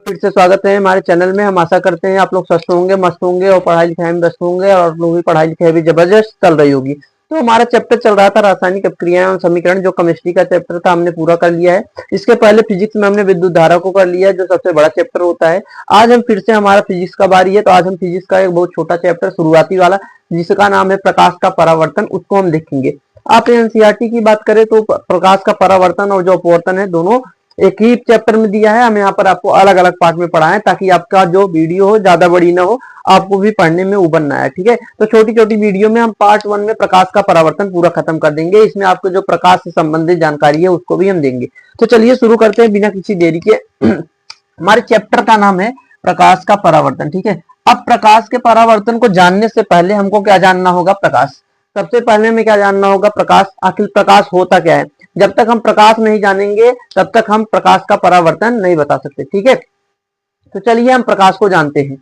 फिर से स्वागत है हमारे चैनल में। हम आशा करते हैं आप लोग स्वस्थ होंगे, मस्त होंगे और पढ़ाई लिखाई में व्यस्त होंगे और आप लोग की पढ़ाई लिखाई भी जबरदस्त चल रही होगी। तो हमारा चैप्टर चल रहा था रासायनिक अपक्रियाएं और समीकरण, जो केमिस्ट्री का चैप्टर था हमने पूरा कर लिया है। इसके पहले फिजिक्स में हमने विद्युत धारा को कर लिया है, जो सबसे बड़ा चैप्टर होता है। आज हम फिर से हमारा फिजिक्स का बारी है, तो आज हम फिजिक्स का एक बहुत छोटा चैप्टर शुरुआती वाला, जिसका नाम है प्रकाश का परावर्तन, उसको हम देखेंगे। आप एनसीईआरटी की बात करें तो प्रकाश का परावर्तन और जो अपवर्तन है दोनों एक ही चैप्टर में दिया है। हम यहाँ पर आपको अलग अलग पार्ट में पढ़ाएं ताकि आपका जो वीडियो हो ज्यादा बड़ी ना हो, आपको भी पढ़ने में उबन ना आए। ठीक है, तो छोटी छोटी वीडियो में हम पार्ट 1 में प्रकाश का परावर्तन पूरा खत्म कर देंगे। इसमें आपको जो प्रकाश से संबंधित जानकारी है उसको भी हम देंगे। तो चलिए शुरू करते हैं बिना किसी देरी के। हमारे चैप्टर का नाम है प्रकाश का परावर्तन। ठीक है, अब प्रकाश के परावर्तन को जानने से पहले हमको क्या जानना होगा? प्रकाश। सबसे पहले हमें क्या जानना होगा? प्रकाश। आखिर प्रकाश होता क्या है? जब तक हम प्रकाश नहीं जानेंगे तब तक हम प्रकाश का परावर्तन नहीं बता सकते। ठीक है, तो चलिए हम प्रकाश को जानते हैं।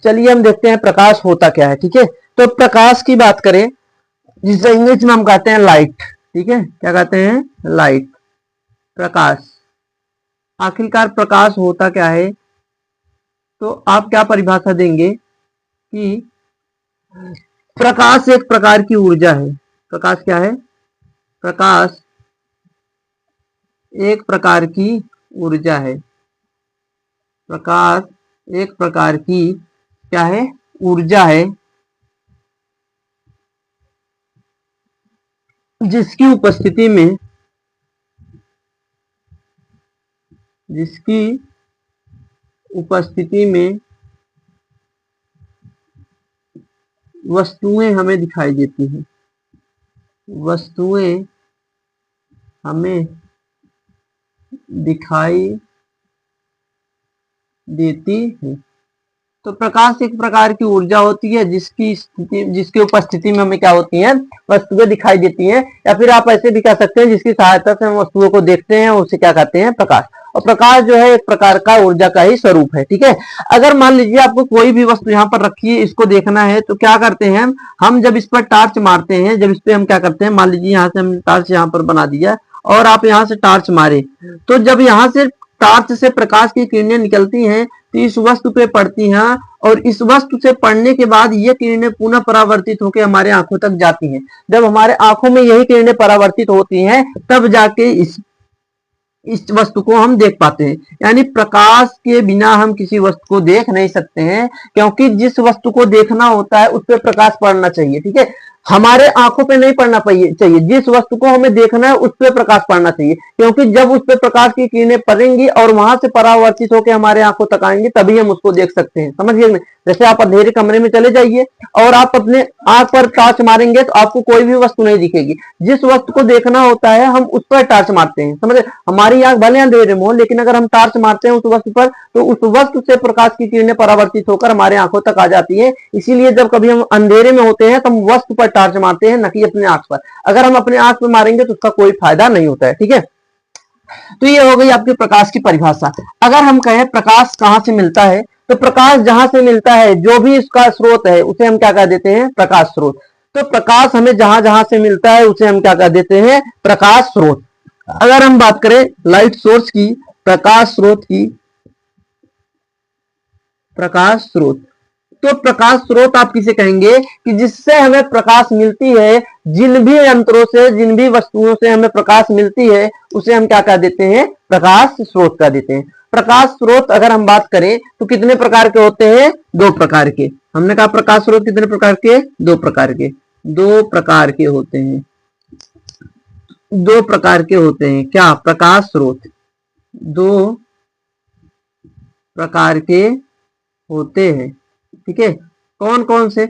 चलिए हम देखते हैं प्रकाश होता क्या है। ठीक है, तो प्रकाश की बात करें, जिसे इंग्लिश में हम कहते हैं लाइट। ठीक है, क्या कहते हैं? लाइट, प्रकाश। आखिरकार प्रकाश होता क्या है? तो आप क्या परिभाषा देंगे कि प्रकाश एक प्रकार की ऊर्जा है। प्रकाश क्या है? प्रकाश एक प्रकार की ऊर्जा है। प्रकाश एक प्रकार की क्या है? ऊर्जा है, जिसकी उपस्थिति में वस्तुएं हमें दिखाई देती हैं। वस्तुएं हमें दिखाई देती हैं। तो प्रकाश एक प्रकार की ऊर्जा होती है जिसकी उपस्थिति में हमें क्या होती है? वस्तुएं दिखाई देती हैं। या फिर आप ऐसे भी कह सकते हैं जिसकी सहायता से हम वस्तुओं को देखते हैं, उसे क्या कहते हैं? प्रकाश। और प्रकाश जो है एक प्रकार का ऊर्जा का ही स्वरूप है। ठीक है, अगर मान लीजिए आपको कोई भी वस्तु यहाँ पर रखी है, इसको देखना है, तो क्या करते हैं हम जब इस पर टॉर्च मारते हैं, जब इस पे हम क्या करते हैं, मान लीजिए यहाँ से हम टॉर्च यहाँ पर बना दिया और आप यहाँ से टॉर्च मारे, तो जब यहाँ से टॉर्च से प्रकाश की किरणें निकलती हैं तो इस वस्तु पे पड़ती हैं और इस वस्तु से पड़ने के बाद ये किरणें पुनः परावर्तित होकर हमारे आंखों तक जाती हैं। जब हमारे आंखों में यही किरणें परावर्तित होती हैं तब जाके इस वस्तु को हम देख पाते हैं। यानी प्रकाश के बिना हम किसी वस्तु को देख नहीं सकते हैं, क्योंकि जिस वस्तु को देखना होता है उस पर प्रकाश पड़ना चाहिए। ठीक है, हमारे आंखों पे नहीं पड़ना चाहिए। जिस वस्तु को हमें देखना है उस पर प्रकाश पड़ना चाहिए, क्योंकि जब उस पर प्रकाश की किरणें पड़ेंगी और वहां से परावर्तित होकर हमारे आंखों तक आएंगे तभी हम उसको देख सकते हैं। समझिए, जैसे आप अंधेरे कमरे में चले जाइए और आप अपने आंख पर टॉर्च मारेंगे तो आपको कोई भी वस्तु नहीं दिखेगी। जिस वस्तु को देखना होता है हम उस पर टॉर्च मारते हैं। समझे, हमारी आंख भले अंधेरे में हो, लेकिन अगर हम टॉर्च मारते हैं उस वस्तु पर तो उस वस्तु से प्रकाश की किरणें परावर्तित होकर हमारे आंखों तक आ जाती है। इसीलिए जब कभी हम अंधेरे में होते हैं तो हम वस्तु पर टॉर्च मारते हैं, न कि अपने आंख पर। अगर हम अपने आंख पर मारेंगे तो उसका कोई फायदा नहीं होता है। ठीक है, तो ये हो गई आपकी प्रकाश की परिभाषा। अगर हम कहें प्रकाश कहां से मिलता है, तो प्रकाश जहां से मिलता है, जो भी इसका स्रोत है, उसे हम क्या कह देते हैं? प्रकाश स्रोत। तो प्रकाश हमें जहां जहां से मिलता है उसे हम क्या कह देते हैं? प्रकाश स्रोत। अगर हम बात करें लाइट सोर्स की, प्रकाश स्रोत की, प्रकाश स्रोत, तो प्रकाश स्रोत आप किसे कहेंगे कि जिससे हमें प्रकाश मिलती है, जिन भी यंत्रों से, जिन भी वस्तुओं से हमें प्रकाश मिलती है उसे हम क्या कह देते हैं? प्रकाश स्रोत कह देते हैं। प्रकाश स्रोत अगर हम बात करें तो कितने प्रकार के होते हैं? 2 प्रकार के। हमने कहा प्रकाश स्रोत कितने प्रकार के? 2 प्रकार के। 2 प्रकार के होते हैं। 2 प्रकार के होते हैं। क्या? प्रकाश स्रोत 2 प्रकार के होते हैं। ठीक है, कौन कौन से?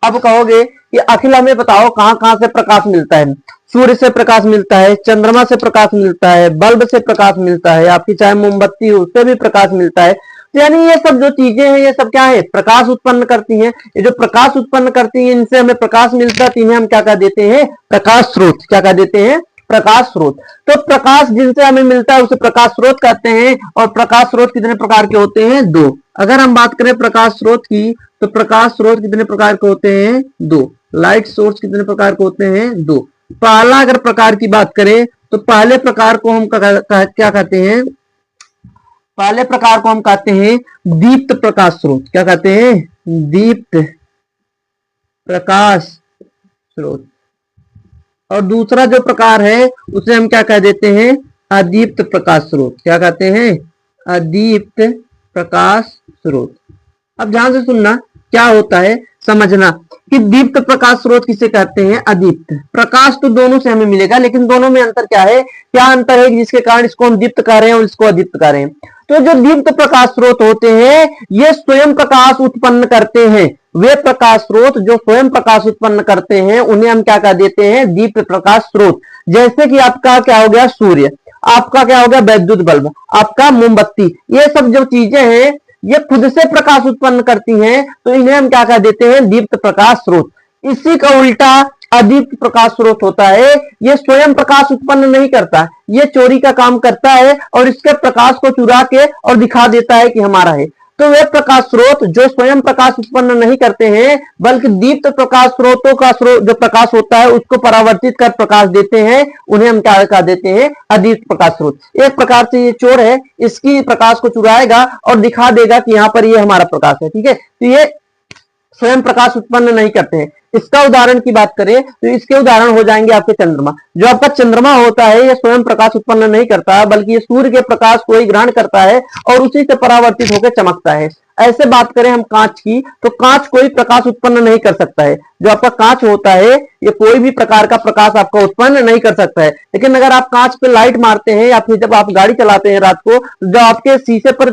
अब कहोगे कि अखिल हमें बताओ कहां कहां से प्रकाश मिलता है? सूर्य से प्रकाश मिलता है, चंद्रमा से प्रकाश मिलता है, बल्ब से प्रकाश मिलता है, आपकी चाहे मोमबत्ती हो उससे भी प्रकाश मिलता है। यानी ये सब जो चीजें हैं ये सब क्या है? प्रकाश उत्पन्न करती हैं। ये जो प्रकाश उत्पन्न करती हैं इनसे हमें प्रकाश मिलता है, इन्हें हम क्या कह देते हैं? प्रकाश स्रोत। क्या कह देते हैं? प्रकाश स्रोत। तो प्रकाश जिनसे हमें मिलता है उसे प्रकाश स्रोत कहते हैं। और प्रकाश स्रोत कितने प्रकार के होते हैं? 2। अगर हम बात करें प्रकाश स्रोत की तो प्रकाश स्रोत कितने प्रकार के होते हैं? 2। लाइट सोर्स कितने प्रकार के होते हैं? 2। पहला अगर प्रकार की बात करें तो पहले प्रकार को हम क्या कहते हैं, पहले प्रकार को हम कहते हैं दीप्त प्रकाश स्रोत। क्या कहते हैं? दीप्त प्रकाश स्रोत। और दूसरा जो प्रकार है उसे हम क्या कह देते हैं? अदीप्त प्रकाश स्रोत। क्या कहते हैं? अदीप्त प्रकाश स्रोत। अब ध्यान से सुनना, क्या होता है समझना कि दीप्त प्रकाश स्रोत किसे कहते हैं? अदीप्त प्रकाश तो दोनों से हमें मिलेगा, लेकिन दोनों में अंतर क्या है? क्या अंतर है जिसके कारण इसको हम दीप्त कह रहे हैं और इसको अदीप्त कह रहे हैं? तो जो दीप्त प्रकाश स्रोत होते हैं ये स्वयं प्रकाश उत्पन्न करते हैं। वे प्रकाश स्रोत जो स्वयं प्रकाश उत्पन्न करते हैं उन्हें हम क्या कह देते हैं? दीप्त प्रकाश स्रोत। जैसे कि आपका क्या हो गया? सूर्य, आपका क्या हो गया? वैद्युत बल्ब, आपका मोमबत्ती, ये सब जो चीजें हैं ये खुद से प्रकाश उत्पन्न करती हैं, तो इन्हें हम क्या कह देते हैं? दीप्त प्रकाश स्रोत। इसी का उल्टा अदीप्त प्रकाश स्रोत होता है, ये स्वयं प्रकाश उत्पन्न नहीं करता, ये चोरी का काम करता है और इसके प्रकाश को चुरा के और दिखा देता है कि हमारा है। तो वे प्रकाश स्रोत जो स्वयं प्रकाश उत्पन्न नहीं करते हैं बल्कि दीप्त प्रकाश स्रोतों का जो प्रकाश होता है उसको परावर्तित कर प्रकाश देते हैं, उन्हें हम क्या कह देते हैं? अदीप्त प्रकाश स्रोत। एक प्रकार से ये चोर है, इसकी प्रकाश को चुराएगा और दिखा देगा कि यहाँ पर ये हमारा प्रकाश है। ठीक है, तो ये स्वयं प्रकाश उत्पन्न नहीं करते हैं। इसका उदाहरण की बात करें तो इसके उदाहरण हो जाएंगे आपके चंद्रमा। जो आपका चंद्रमा होता है ये स्वयं प्रकाश उत्पन्न नहीं करता है, बल्कि ये सूर्य के प्रकाश को ही ग्रहण करता है और उसी से परावर्तित होकर चमकता है। ऐसे बात करें हम कांच की, तो कांच कोई प्रकाश उत्पन्न नहीं कर सकता है। जो आपका कांच होता है ये कोई भी प्रकार का प्रकाश आपका उत्पन्न नहीं कर सकता है। लेकिन अगर आप कांच पे लाइट मारते हैं या फिर जब आप गाड़ी चलाते हैं रात को, जो आपके शीशे पर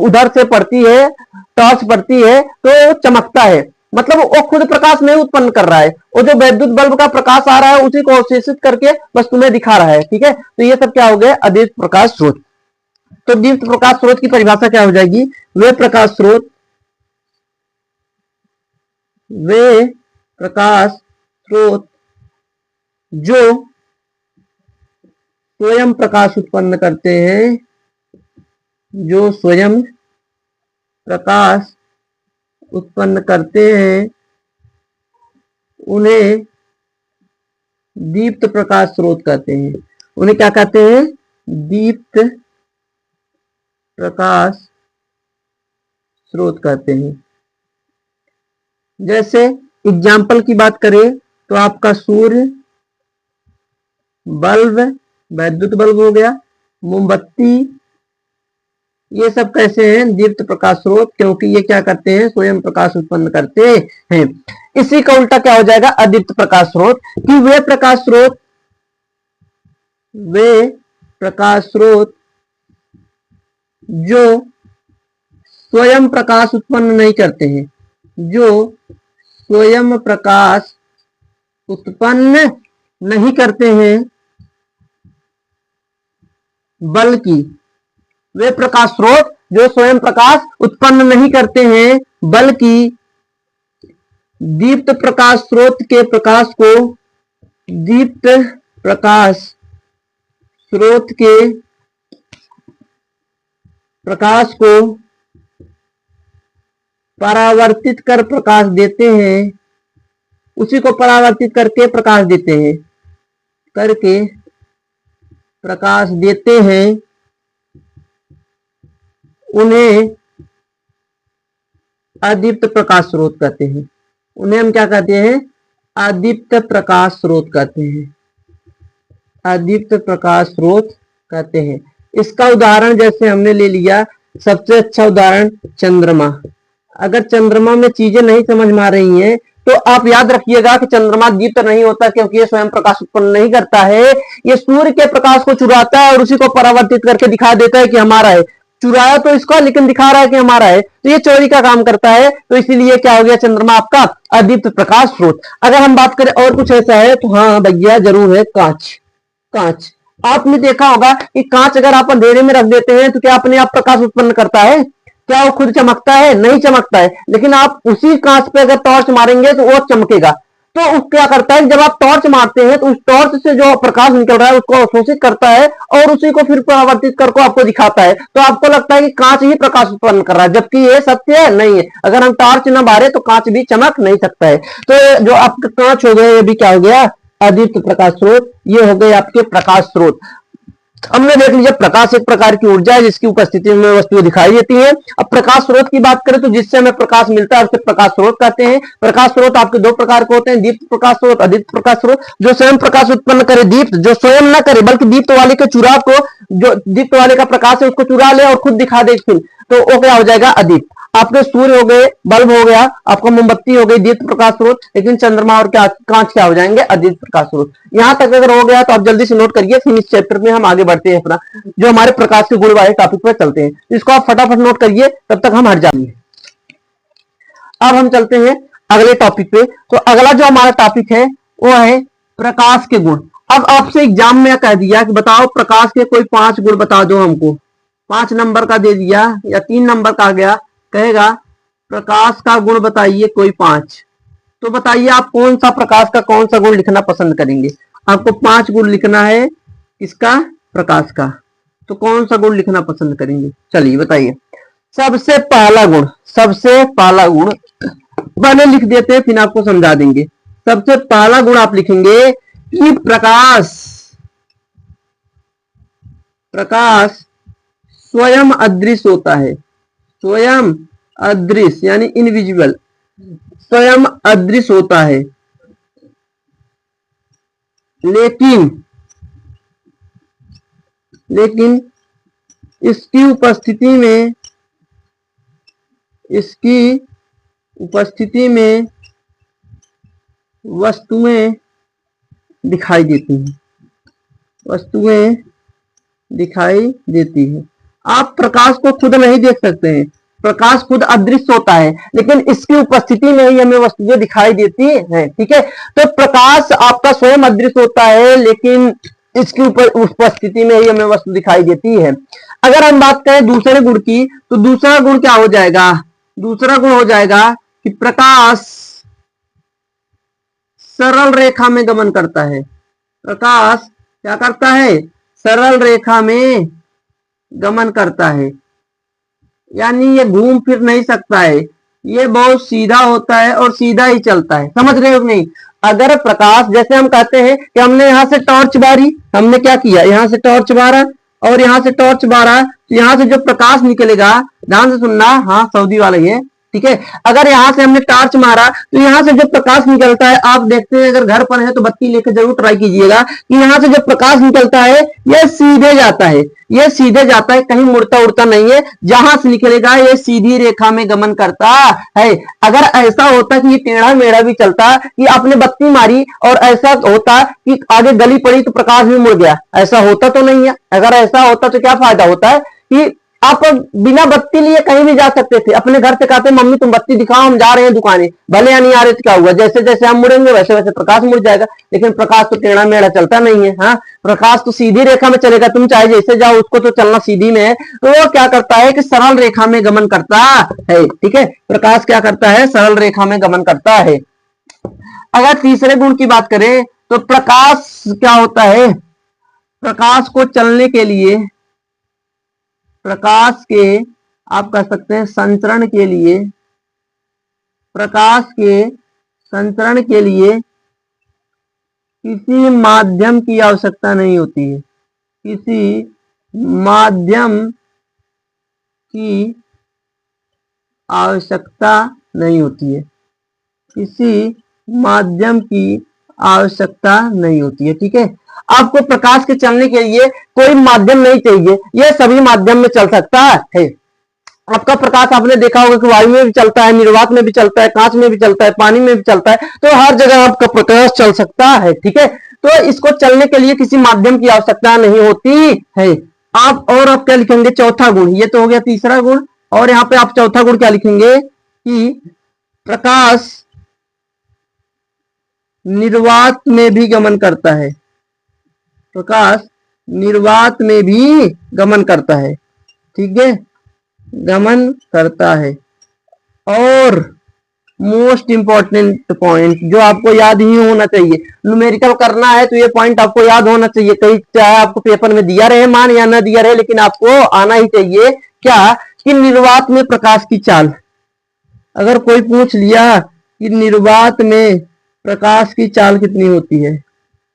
उधर से पड़ती है, टॉर्च पड़ती है तो चमकता है, मतलब वो खुद प्रकाश नहीं उत्पन्न कर रहा है, वो जो वैद्युत बल्ब का प्रकाश आ रहा है उसी को अवशेषित करके बस तुम्हें दिखा रहा है। ठीक है, तो ये सब क्या हो गया? अदीप्त प्रकाश स्रोत। तो दीप्त प्रकाश स्रोत की परिभाषा क्या हो जाएगी? वे प्रकाश स्रोत जो स्वयं प्रकाश उत्पन्न करते हैं, जो स्वयं प्रकाश उत्पन्न करते हैं उन्हें दीप्त प्रकाश स्रोत कहते हैं। उन्हें क्या कहते हैं? दीप्त प्रकाश स्रोत कहते हैं। जैसे एग्जाम्पल की बात करें तो आपका सूर्य, बल्ब, वैद्युत बल्ब हो गया, मोमबत्ती, ये सब कैसे हैं? दीप्त प्रकाश स्रोत, क्योंकि ये क्या करते हैं? स्वयं प्रकाश उत्पन्न करते हैं। इसी का उल्टा क्या हो जाएगा? अदीप्त प्रकाश स्रोत। कि वे प्रकाश स्रोत जो स्वयं प्रकाश उत्पन्न नहीं करते हैं, जो स्वयं प्रकाश उत्पन्न नहीं करते हैं, बल्कि वे प्रकाश स्रोत जो स्वयं प्रकाश उत्पन्न नहीं करते हैं बल्कि दीप्त प्रकाश स्रोत के प्रकाश को, दीप्त प्रकाश स्रोत के प्रकाश को परावर्तित कर प्रकाश देते हैं, उसी को परावर्तित करके प्रकाश देते हैं, करके प्रकाश देते हैं, उन्हें अदीप्त प्रकाश स्रोत कहते हैं। उन्हें हम क्या कहते हैं? अदीप्त प्रकाश स्रोत कहते हैं। अदीप्त प्रकाश स्रोत कहते हैं। इसका उदाहरण जैसे हमने ले लिया, सबसे अच्छा उदाहरण चंद्रमा। अगर चंद्रमा में चीजें नहीं समझ में आ रही हैं तो आप याद रखिएगा कि चंद्रमा दीप्त नहीं होता, क्योंकि ये स्वयं प्रकाश उत्पन्न नहीं करता है। ये सूर्य के प्रकाश को चुराता है और उसी को परावर्तित करके दिखा देता है कि हमारा है। चुराया तो इसको, लेकिन दिखा रहा है कि हमारा है, तो ये चोरी का काम करता है। तो इसीलिए क्या हो गया? चंद्रमा आपका अदीप्त प्रकाश स्रोत। अगर हम बात करें और कुछ ऐसा है तो हाँ भैया जरूर है, कांच। कांच आपने देखा होगा कि कांच अगर आप अंधेरे में रख देते हैं तो क्या अपने आप प्रकाश उत्पन्न करता है? क्या वो खुद चमकता है? नहीं चमकता है। लेकिन आप उसी कांच पे अगर टॉर्च मारेंगे तो वो चमकेगा। तो उस क्या करता है, जब आप टॉर्च मारते हैं तो उस टॉर्च से जो प्रकाश निकल रहा है उसको अवशोषित करता है और उसी को फिर परावर्तित करके आपको दिखाता है। तो आपको लगता है कि कांच ही प्रकाश उत्पन्न कर रहा है, जबकि ये सत्य है नहीं है। अगर हम टॉर्च न मारे तो कांच भी चमक नहीं सकता है। तो जो आपका कांच हो गया ये भी क्या हो गया? अदीप्त प्रकाश स्रोत, ये हो गए आपके प्रकाश स्रोत। हमने देख लिया प्रकाश एक प्रकार की ऊर्जा है जिसकी उपस्थिति में वस्तुएं दिखाई देती हैं। अब प्रकाश स्रोत की बात करें तो जिससे हमें प्रकाश मिलता है उसे प्रकाश स्रोत कहते हैं। प्रकाश स्रोत आपके दो प्रकार के होते हैं, दीप्त प्रकाश स्रोत, अदीप्त प्रकाश स्रोत। जो स्वयं प्रकाश उत्पन्न करे दीप्त, जो स्वयं न करे बल्कि दीप्त वाले के चुराव को, जो दीप्त वाले का प्रकाश है उसको चुरा ले और खुद दिखा दे फिर, तो वो क्या हो जाएगा अदीप्त। आपके सूर्य हो गए, बल्ब हो गया, आपका मोमबत्ती हो गई दीप्त प्रकाश स्रोत, लेकिन चंद्रमा और क्या कांच क्या हो जाएंगे अदीप्त प्रकाश स्रोत। यहां तक अगर हो गया तो आप जल्दी से नोट करिए, फिर इस चैप्टर में हम आगे बढ़ते हैं अपना जो हमारे प्रकाश के गुण वाले टॉपिक पर चलते हैं। इसको आप फटाफट नोट करिए, तब तक हम हट जाएंगे। अब हम चलते हैं अगले टॉपिक पे। तो अगला जो हमारा टॉपिक है वो है प्रकाश के गुण। अब आपसे एग्जाम में कह दिया कि बताओ प्रकाश के कोई 5 गुण बता दो हमको, 5 नंबर का दे दिया या 3 नंबर का आ गया, कहेगा प्रकाश का गुण बताइए कोई 5। तो बताइए आप कौन सा प्रकाश का कौन सा गुण लिखना पसंद करेंगे। आपको 5 गुण लिखना है किसका, प्रकाश का, तो कौन सा गुण लिखना पसंद करेंगे, चलिए बताइए। सबसे पहला गुण, सबसे पहला गुण पहले लिख देते हैं फिर आपको समझा देंगे। सबसे पहला गुण आप लिखेंगे कि प्रकाश, प्रकाश स्वयं अदृश्य होता है, स्वयं अदृश्य यानी इनविजिबल, स्वयं अदृश्य होता है, लेकिन इसकी उपस्थिति में वस्तुएं दिखाई देती हैं, वस्तुएं दिखाई देती है। आप प्रकाश को खुद नहीं देख सकते हैं, प्रकाश खुद अदृश्य होता है, लेकिन इसकी उपस्थिति में ही हमें वस्तुएं दिखाई देती हैं। ठीक है, तो प्रकाश आपका स्वयं अदृश्य होता है लेकिन इसकी उपस्थिति में ही हमें वस्तु दिखाई देती है। अगर हम बात करें दूसरे गुण की, तो दूसरा गुण क्या हो जाएगा, दूसरा गुण हो जाएगा कि प्रकाश सरल रेखा में गमन करता है। प्रकाश क्या करता है, सरल रेखा में गमन करता है, यानी ये घूम फिर नहीं सकता है, ये बहुत सीधा होता है और सीधा ही चलता है। समझ रहे हो नहीं। अगर प्रकाश, जैसे हम कहते हैं कि हमने यहां से टॉर्च बारी, हमने क्या किया, यहां से टॉर्च बारा और यहां से टॉर्च बारा, तो यहां से जो प्रकाश निकलेगा, ध्यान से सुनना, हाँ सऊदी वाला ये, ठीक है। अगर यहां से हमने टॉर्च मारा तो यहां से जो प्रकाश निकलता है, आप देखते हैं अगर घर पर है तो बत्ती लेकर जरूर ट्राई कीजिएगा कि यहां से जो प्रकाश निकलता है ये सीधे जाता है, ये सीधे जाता है, कहीं मुड़ता उड़ता नहीं है। जहां से निकलेगा ये सीधी रेखा में गमन करता है। अगर ऐसा होता कि ये टेढ़ा मेढ़ा भी चलता, कि आपने बत्ती मारी और ऐसा होता कि आगे गली पड़ी तो प्रकाश भी मुड़ गया, ऐसा होता तो नहीं है। अगर ऐसा होता तो क्या फायदा होता है कि आप बिना बत्ती लिए कहीं भी जा सकते थे, अपने घर से कहते मम्मी तुम बत्ती दिखाओ हम जा रहे हैं दुकाने, भले या नहीं आ रहे तो क्या हुआ, जैसे जैसे हम मुड़ेंगे वैसे वैसे प्रकाश मुड़ जाएगा। लेकिन प्रकाश तो टेढ़ा मेढ़ा चलता नहीं है, हाँ प्रकाश तो सीधी रेखा में चलेगा, तुम चाहे जैसे जाओ उसको तो चलना सीधी में है। तो वो क्या करता है कि सरल रेखा में गमन करता है। ठीक है, प्रकाश क्या करता है, सरल रेखा में गमन करता है। अगर तीसरे गुण की बात करें तो प्रकाश क्या होता है, प्रकाश को चलने के लिए, प्रकाश के आप कह सकते हैं संचरण के लिए, प्रकाश के संचरण के लिए किसी माध्यम की आवश्यकता नहीं होती है, किसी माध्यम की आवश्यकता नहीं होती है, किसी माध्यम की आवश्यकता नहीं होती है। ठीक है, आपको प्रकाश के चलने के लिए कोई माध्यम नहीं चाहिए, यह सभी माध्यम में चल सकता है। आपका प्रकाश आपने देखा होगा कि वायु में भी चलता है, निर्वात में भी चलता है, कांच में भी चलता है, पानी में भी चलता है, तो हर जगह आपका प्रकाश चल सकता है। ठीक है, तो इसको चलने के लिए किसी माध्यम की आवश्यकता नहीं होती है। आप क्या लिखेंगे, चौथा गुण, ये तो हो गया तीसरा गुण, और यहाँ पे आप चौथा गुण क्या लिखेंगे कि प्रकाश निर्वात में भी गमन करता है, प्रकाश निर्वात में भी गमन करता है। ठीक है, गमन करता है। और मोस्ट इंपॉर्टेंट पॉइंट जो आपको याद ही होना चाहिए, न्यूमेरिकल करना है तो ये पॉइंट आपको याद होना चाहिए, कहीं चाहे आपको पेपर में दिया रहे मान या ना दिया रहे, लेकिन आपको आना ही चाहिए क्या कि निर्वात में प्रकाश की चाल। अगर कोई पूछ लिया कि निर्वात में प्रकाश की चाल कितनी होती है,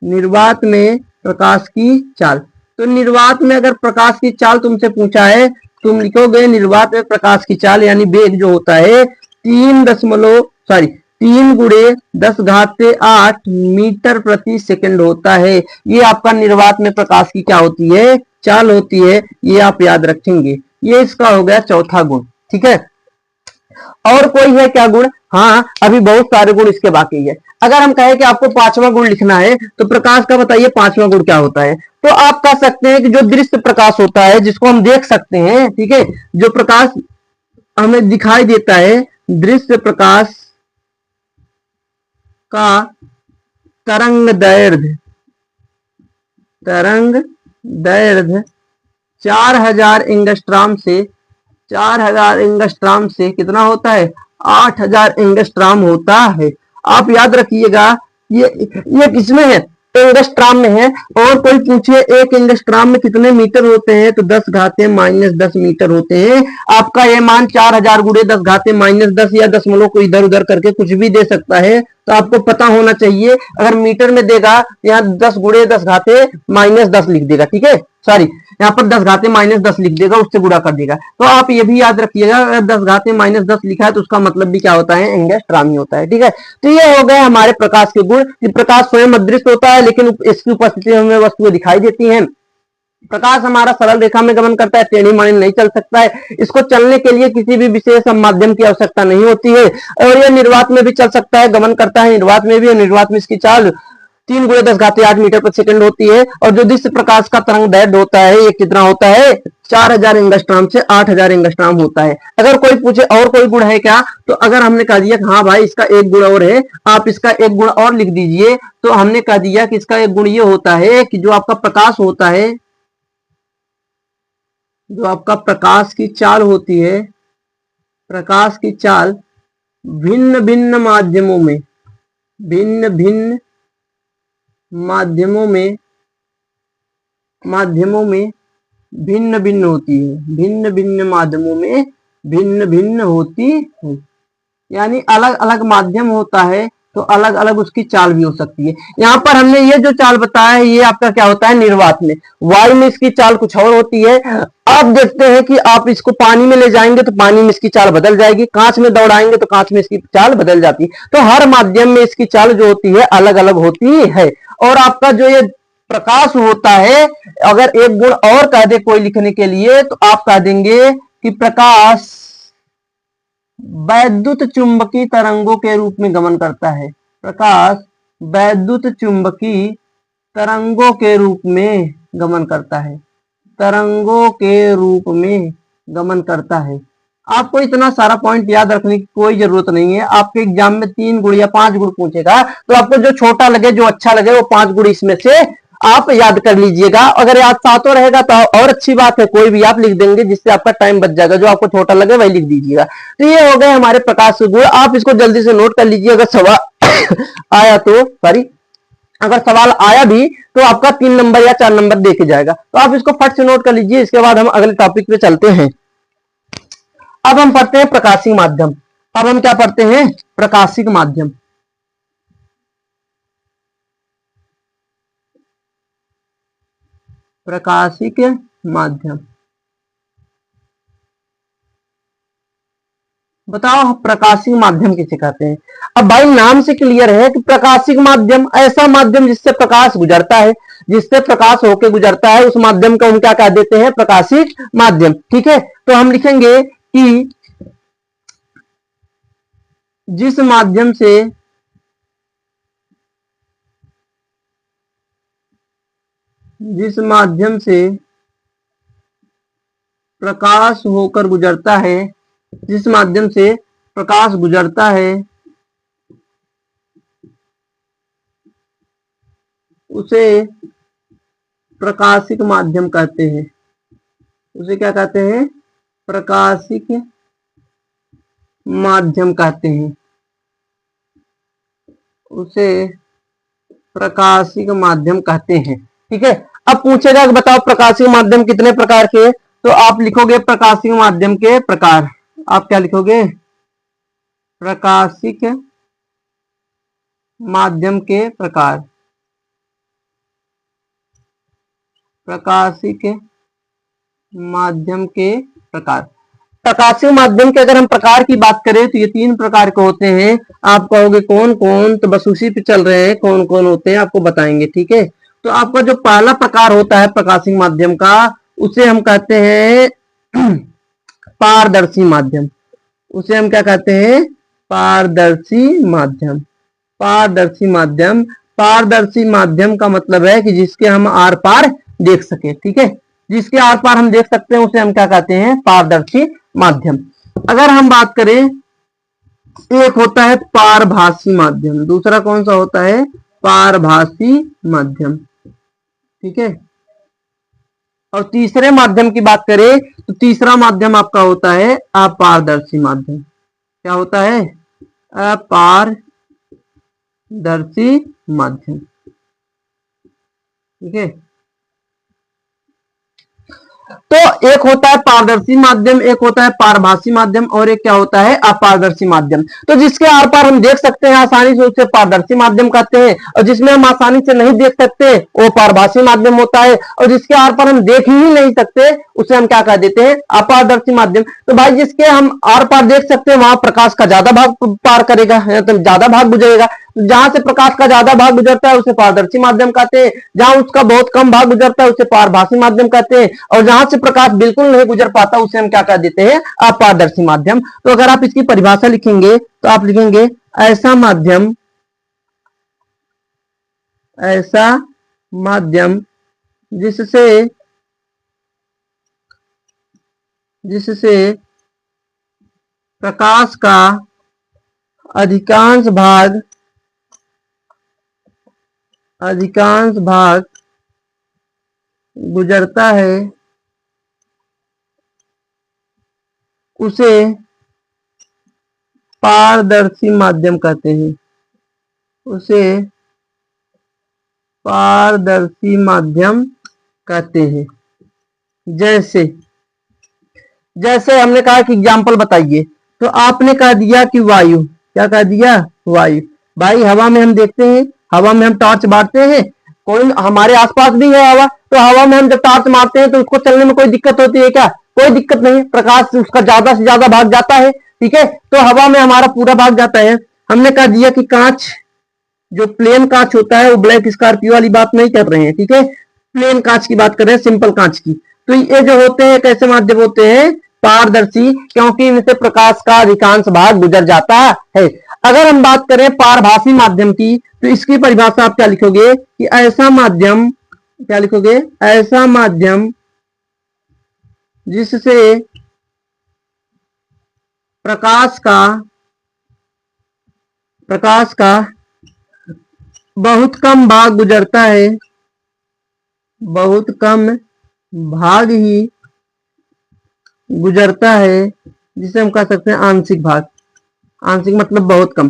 निर्वात में प्रकाश की चाल। तो निर्वात में अगर प्रकाश की चाल तुमसे पूछा है, तुम लिखोगे निर्वात में प्रकाश की चाल यानी वेग जो होता है 3 मीटर प्रति सेकंड होता है। ये आपका निर्वात में प्रकाश की क्या होती है, चाल होती है। ये आप याद रखेंगे। ये इसका हो गया चौथा गुण। ठीक है, और कोई है क्या गुण? हाँ, अभी बहुत सारे गुण इसके बाकी है। अगर हम कहें कि आपको पांचवा गुण लिखना है तो प्रकाश का बताइए पांचवा गुण क्या होता है। तो आप कह सकते हैं कि जो दृश्य प्रकाश होता है, जिसको हम देख सकते हैं, ठीक है, जो प्रकाश हमें दिखाई देता है, दृश्य प्रकाश का तरंग दैर्ध्य, तरंग दैर्ध्य 4000 एंगस्ट्रॉम से 4000 एंगस्ट्रॉम से कितना होता है, 8000 एंगस्ट्रॉम होता है। आप याद रखिएगा, ये किसमें है, एंगस्ट्रॉम में है। और कोई पूछे एक एंगस्ट्रॉम में कितने मीटर होते हैं, तो 10⁻⁻10 मीटर होते हैं। आपका ये मान 4000 गुणे 10⁻−10 या दशमलव को इधर उधर करके कुछ भी दे सकता है, तो आपको पता होना चाहिए। अगर मीटर में देगा, यहाँ 10 गुणे 10⁻−10 लिख देगा, ठीक है, सॉरी, यहाँ पर 10⁻−10 लिख देगा, उससे गुणा कर देगा। तो आप ये भी याद रखिएगा, अगर 10⁻−10 लिखा है तो उसका मतलब भी क्या होता है, एंगस्ट्रॉम ही होता है। ठीक है, तो ये हो गए हमारे प्रकाश के गुण। प्रकाश स्वयं अदृश्य होता है, लेकिन इसकी उपस्थिति में हमें वस्तुएं दिखाई देती हैं। प्रकाश हमारा सरल रेखा में गमन करता है, टेढ़ी मेढ़ी नहीं चल सकता है। इसको चलने के लिए किसी भी विशेष माध्यम की आवश्यकता नहीं होती है। और यह निर्वात में भी चल सकता है, गमन करता है निर्वात में भी। निर्वात में इसकी चाल 3 × 10⁸ मीटर प्रति सेकंड होती है। और जो दृश्य प्रकाश का तरंग दैर्ध्य होता है, ये कितना होता है, 4000 एंगस्ट्रॉम से 8000 एंगस्ट्रॉम होता है। अगर कोई पूछे और कोई गुण है क्या, तो अगर हमने कह दिया हाँ भाई इसका एक गुण और है, आप इसका एक गुण और लिख दीजिए, तो हमने कह दिया कि इसका एक गुण ये होता है कि जो आपका प्रकाश होता है, जो आपका प्रकाश की चाल होती है, प्रकाश की चाल भिन्न भिन्न माध्यमों में, भिन्न भिन्न माध्यमों में भिन्न भिन्न होती है, भिन्न भिन्न माध्यमों में भिन्न भिन्न होती है। यानी अलग अलग माध्यम होता है तो अलग अलग उसकी चाल भी हो सकती है। यहाँ पर हमने ये जो चाल बताया है, ये आपका क्या होता है, निर्वात में। वायु में इसकी चाल कुछ और होती है। आप देखते हैं कि आप इसको पानी में ले जाएंगे तो पानी में इसकी चाल बदल जाएगी, कांच में दौड़ाएंगे तो कांच में इसकी चाल बदल जाती है। तो हर माध्यम में इसकी चाल जो होती है अलग अलग होती है। और आपका जो ये प्रकाश होता है, अगर एक गुण और कह दे कोई लिखने के लिए, तो आप कह देंगे कि प्रकाश वैद्युत चुंबकीय तरंगों के रूप में गमन करता है। प्रकाश वैद्युत चुंबकीय तरंगों के रूप में गमन करता है, तरंगों के रूप में गमन करता है। आपको इतना सारा पॉइंट याद रखने की कोई जरूरत नहीं है। आपके एग्जाम में 3 गुण या 5 गुण पूछेगा, तो आपको जो छोटा लगे, जो अच्छा लगे, वो 5 गुण इसमें से आप याद कर लीजिएगा। अगर याद सातों रहेगा तो और अच्छी बात है, कोई भी आप लिख देंगे, जिससे आपका टाइम बच जाएगा। जो आपको छोटा लगे वही लिख दीजिएगा। तो ये हो गए हमारे प्रकाश के गुण। आप इसको जल्दी से नोट कर लीजिए। अगर सवाल आया तो, सॉरी, अगर सवाल आया भी तो आपका 3 नंबर या 4 नंबर देके जाएगा। तो आप इसको फट से नोट कर लीजिए। इसके बाद हम अगले टॉपिक पे चलते हैं। अब हम पढ़ते हैं प्रकाशिक माध्यम। अब हम क्या पढ़ते हैं, प्रकाशिक माध्यम। प्रकाशिक माध्यम, बताओ प्रकाशिक माध्यम किसे कहते हैं। अब भाई नाम से क्लियर है कि प्रकाशिक माध्यम ऐसा माध्यम जिससे प्रकाश गुजरता है, जिससे प्रकाश होकर गुजरता है, उस माध्यम को हम क्या कह देते हैं, प्रकाशिक माध्यम। ठीक है, तो हम लिखेंगे कि जिस माध्यम से प्रकाश होकर गुजरता है, जिस माध्यम से प्रकाश गुजरता है, उसे प्रकाशिक माध्यम कहते हैं। उसे क्या कहते हैं, प्रकाशिक माध्यम कहते हैं। उसे प्रकाशिक माध्यम कहते हैं। ठीक है, अब पूछेगा कि बताओ प्रकाशिक माध्यम कितने प्रकार के, तो आप लिखोगे प्रकाशिक माध्यम के प्रकार। आप क्या लिखोगे, प्रकाशिक माध्यम के प्रकार। प्रकाशिक माध्यम के प्रकार। प्रकाशिक माध्यम के अगर हम प्रकार की बात करें तो ये 3 प्रकार के होते हैं। आप कहोगे कौन कौन, तो बस उसी पे चल रहे हैं, कौन कौन होते हैं आपको बताएंगे, ठीक है। तो आपका जो पहला प्रकार होता है प्रकाशिक माध्यम का, उसे हम कहते हैं पारदर्शी माध्यम। उसे हम क्या कहते हैं? पारदर्शी माध्यम। पारदर्शी माध्यम, पारदर्शी माध्यम का मतलब है कि जिसके हम आर पार देख सके, ठीक है। जिसके आर पार हम देख सकते हैं उसे हम क्या कहते हैं? पारदर्शी माध्यम। अगर हम बात करें, एक होता है पारभासी माध्यम, दूसरा कौन सा होता है? पारभासी माध्यम, ठीक है। और तीसरे माध्यम की बात करें तो तीसरा माध्यम आपका होता है अपारदर्शी माध्यम। क्या होता है? अपारदर्शी माध्यम, ठीक है। तो एक होता है पारदर्शी माध्यम, एक होता है पारभासी माध्यम, और एक क्या होता है? अपारदर्शी माध्यम। तो जिसके आर पार हम देख सकते हैं आसानी से उसे पारदर्शी माध्यम कहते हैं, और जिसमें हम आसानी से नहीं देख सकते वो पारभासी माध्यम होता है, और जिसके आर पार हम देख ही नहीं सकते उसे हम क्या कह देते हैं? अपारदर्शी माध्यम। तो भाई जिसके हम आर पार देख सकते हैं वहां प्रकाश का ज्यादा भाग पार करेगा, तो ज्यादा भाग गुजरेगा। जहां से प्रकाश का ज्यादा भाग गुजरता है उसे पारदर्शी माध्यम कहते हैं, जहां उसका बहुत कम भाग गुजरता है उसे पारभासी माध्यम कहते हैं, और जहां से प्रकाश बिल्कुल नहीं गुजर पाता उसे हम क्या कह देते हैं? अपारदर्शी माध्यम। तो अगर आप इसकी परिभाषा लिखेंगे तो आप लिखेंगे ऐसा माध्यम, ऐसा माध्यम जिससे जिससे प्रकाश का अधिकांश भाग गुजरता है उसे पारदर्शी माध्यम कहते हैं। उसे पारदर्शी माध्यम कहते हैं। जैसे जैसे हमने कहा कि एग्जाम्पल बताइए, तो आपने कह दिया कि वायु। क्या कह दिया? वायु। भाई हवा में हम देखते हैं, हवा में हम टॉर्च मारते हैं, कोई हमारे आसपास भी है हवा, तो हवा में हम जब टॉर्च मारते हैं तो उसको चलने में कोई दिक्कत होती है क्या? कोई दिक्कत नहीं, प्रकाश उसका ज्यादा से ज्यादा भाग जाता है, ठीक है। तो हवा में हमारा पूरा भाग जाता है। हमने कह दिया कि कांच, जो प्लेन कांच होता है, वो ब्लैक स्कॉर्पियो वाली बात नहीं कर रहे हैं, ठीक है। प्लेन कांच की बात कर रहे हैं, सिंपल कांच की। तो ये जो होते हैं कैसे माध्यम होते हैं? पारदर्शी, क्योंकि इनसे प्रकाश का अधिकांश भाग गुजर जाता है। अगर हम बात करें पारभासी माध्यम की, तो इसकी परिभाषा आप क्या लिखोगे? कि ऐसा माध्यम, क्या लिखोगे? ऐसा माध्यम जिससे प्रकाश का बहुत कम भाग गुजरता है, बहुत कम भाग ही गुजरता है, जिसे हम कह सकते हैं आंशिक भाग। आंशिक मतलब बहुत कम।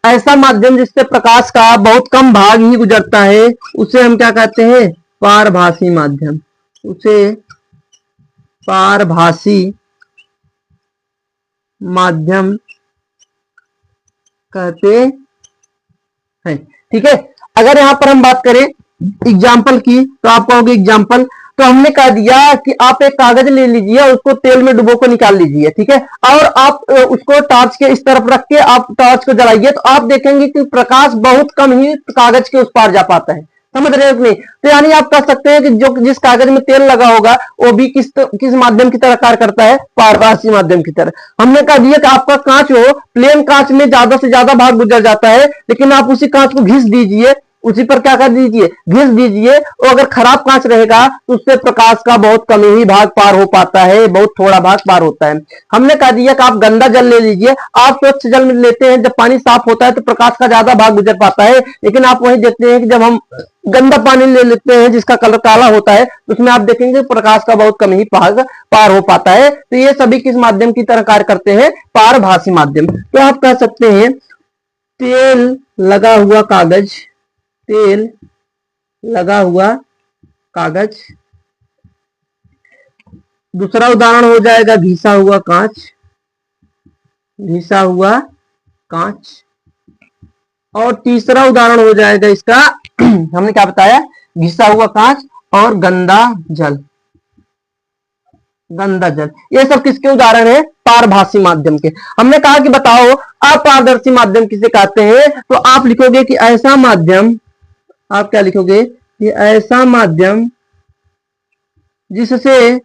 ऐसा माध्यम जिससे प्रकाश का बहुत कम भाग ही गुजरता है उसे हम क्या कहते हैं? पारभासी माध्यम। उसे पारभासी माध्यम कहते हैं, ठीक है। अगर यहां पर हम बात करें एग्जाम्पल की, तो आप कहोगे एग्जाम्पल, तो हमने कह दिया कि आप एक कागज ले लीजिए और उसको तेल में डुबो को निकाल लीजिए, ठीक है। और आप उसको टॉर्च के इस तरफ रख के आप टॉर्च को जलाइए, तो आप देखेंगे कि प्रकाश बहुत कम ही कागज के उस पार जा पाता है। समझ रहे हो कि नहीं? तो यानी आप कह सकते हैं कि जो जिस कागज में तेल लगा होगा वो भी किस माध्यम की तरह कार्य करता है? पारभासी माध्यम की तरह। हमने कह दिया कि आपका कांच हो, प्लेन कांच में ज्यादा से ज्यादा भाग गुजर जाता है, लेकिन आप उसी कांच को घिस दीजिए, उसी पर क्या कर दीजिए? घिस दीजिए, और अगर खराब कांच रहेगा तो उससे प्रकाश का बहुत कम ही भाग पार हो पाता है, बहुत थोड़ा भाग पार होता है। हमने कह दिया कि आप गंदा जल ले लीजिए, आप स्वच्छ जल में लेते हैं, जब पानी साफ होता है तो प्रकाश का ज्यादा भाग गुजर पाता है, लेकिन आप वही देखते हैं कि जब हम गंदा पानी ले लेते हैं जिसका कलर काला होता है, उसमें आप देखेंगे प्रकाश का बहुत कम ही भाग पार हो पाता है। तो ये सभी किस माध्यम की तरह कार्य करते हैं? पारभासी माध्यम। तो आप कह सकते हैं तेल लगा हुआ कागज, तेल लगा हुआ कागज। दूसरा उदाहरण हो जाएगा घिसा हुआ कांच, घिसा हुआ कांच। और तीसरा उदाहरण हो जाएगा इसका हमने क्या बताया? घिसा हुआ कांच और गंदा जल। गंदा जल, ये सब किसके उदाहरण है? पारभासी माध्यम के। हमने कहा कि बताओ अपारदर्शी माध्यम किसे कहते हैं, तो आप लिखोगे कि ऐसा माध्यम, आप क्या लिखोगे कि ऐसा माध्यम जिससे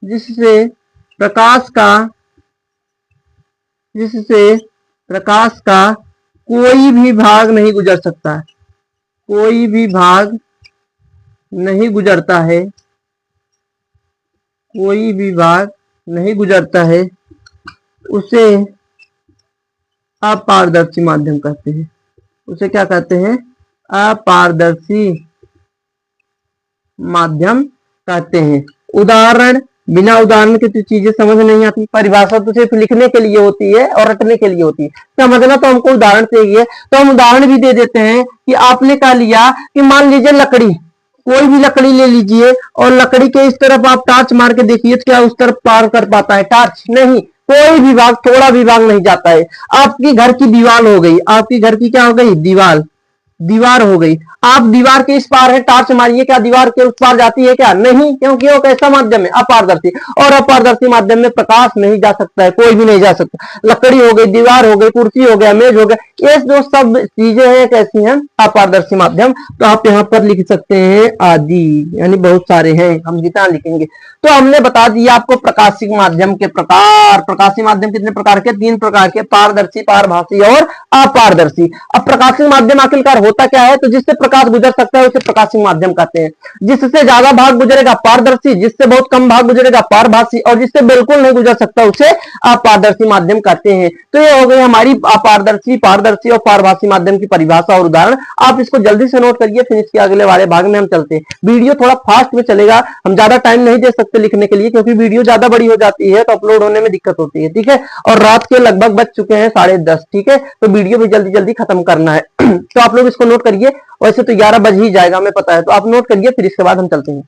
जिससे प्रकाश का जिससे प्रकाश का कोई भी भाग नहीं गुजर सकता है, कोई भी भाग नहीं गुजरता है, कोई भी भाग नहीं गुजरता है, उसे अपारदर्शी माध्यम कहते हैं। उसे क्या कहते हैं? अपारदर्शी माध्यम कहते हैं। उदाहरण, बिना उदाहरण के तो चीजें समझ नहीं आती। परिभाषा तो सिर्फ लिखने के लिए होती है और रटने के लिए होती है, समझना तो हमको उदाहरण चाहिए। तो हम उदाहरण भी दे देते हैं कि आपने कहा लिया कि मान लीजिए लकड़ी, कोई भी लकड़ी ले लीजिए और लकड़ी के इस तरफ आप टार्च मार के देखिए, क्या उस तरफ पार कर पाता है टार्च? नहीं, कोई भी भाग, थोड़ा भी भाग नहीं जाता है। आपकी घर की दीवार हो गई, आपकी घर की क्या हो गई? दीवार, दीवार हो गई। आप दीवार के इस पार है, टार्च मारिए, क्या दीवार के उस पार जाती है? क्या? नहीं, क्योंकि वो कैसा माध्यम है? अपारदर्शी। और अपारदर्शी माध्यम में प्रकाश नहीं जा सकता है, कोई भी नहीं जा सकता। लकड़ी हो गई, दीवार हो गई, कुर्सी हो गया, मेज हो गया, ये जो सब चीजें हैं कैसी हैं? अपारदर्शी माध्यम। तो आप यहाँ पर लिख सकते हैं आदि, यानी बहुत सारे हैं, हम जितना लिखेंगे। तो हमने बता दिया आपको प्रकाशिक माध्यम के प्रकार। प्रकाशिक माध्यम कितने प्रकार के? 3 प्रकार के, पारदर्शी, पारभासी और अपारदर्शी। अब प्रकाशिक माध्यम आखिरकार होता क्या है? तो जिससे प्रकाश गुजर सकता है उसे प्रकाशिक माध्यम कहते हैं। जिससे ज्यादा भाग गुजरेगा पारदर्शी, जिससे बहुत कम भाग गुजरेगा पारभासी, और जिससे बिल्कुल नहीं गुजर सकता उसे अपारदर्शी माध्यम कहते हैं। तो ये हो गई हमारी अपारदर्शी, पारदर्शी और पारभासी माध्यम की परिभाषा और उदाहरण। आप इसको जल्दी से नोट करिए, फिर इसके अगले वाले भाग में हम चलते हैं। वीडियो थोड़ा फास्ट में चलेगा, हम ज्यादा टाइम नहीं दे सकते लिखने के लिए, क्योंकि वीडियो ज्यादा बड़ी हो जाती है तो अपलोड होने में दिक्कत होती है, ठीक है। और रात के लगभग बज चुके हैं 10:30, ठीक है, तो वीडियो भी जल्दी जल्दी खत्म करना है। तो आप लोग इसको नोट करिए, वैसे तो 11 बज ही जाएगा हमें पता है, तो आप नोट करिए, फिर इसके बाद हम चलते हैं।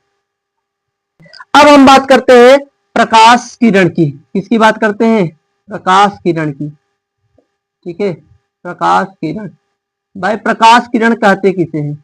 अब हम बात करते हैं प्रकाश किरण की। किसकी बात करते हैं? प्रकाश किरण की, ठीक है। प्रकाश किरण, भाई प्रकाश किरण कहते किसे हैं?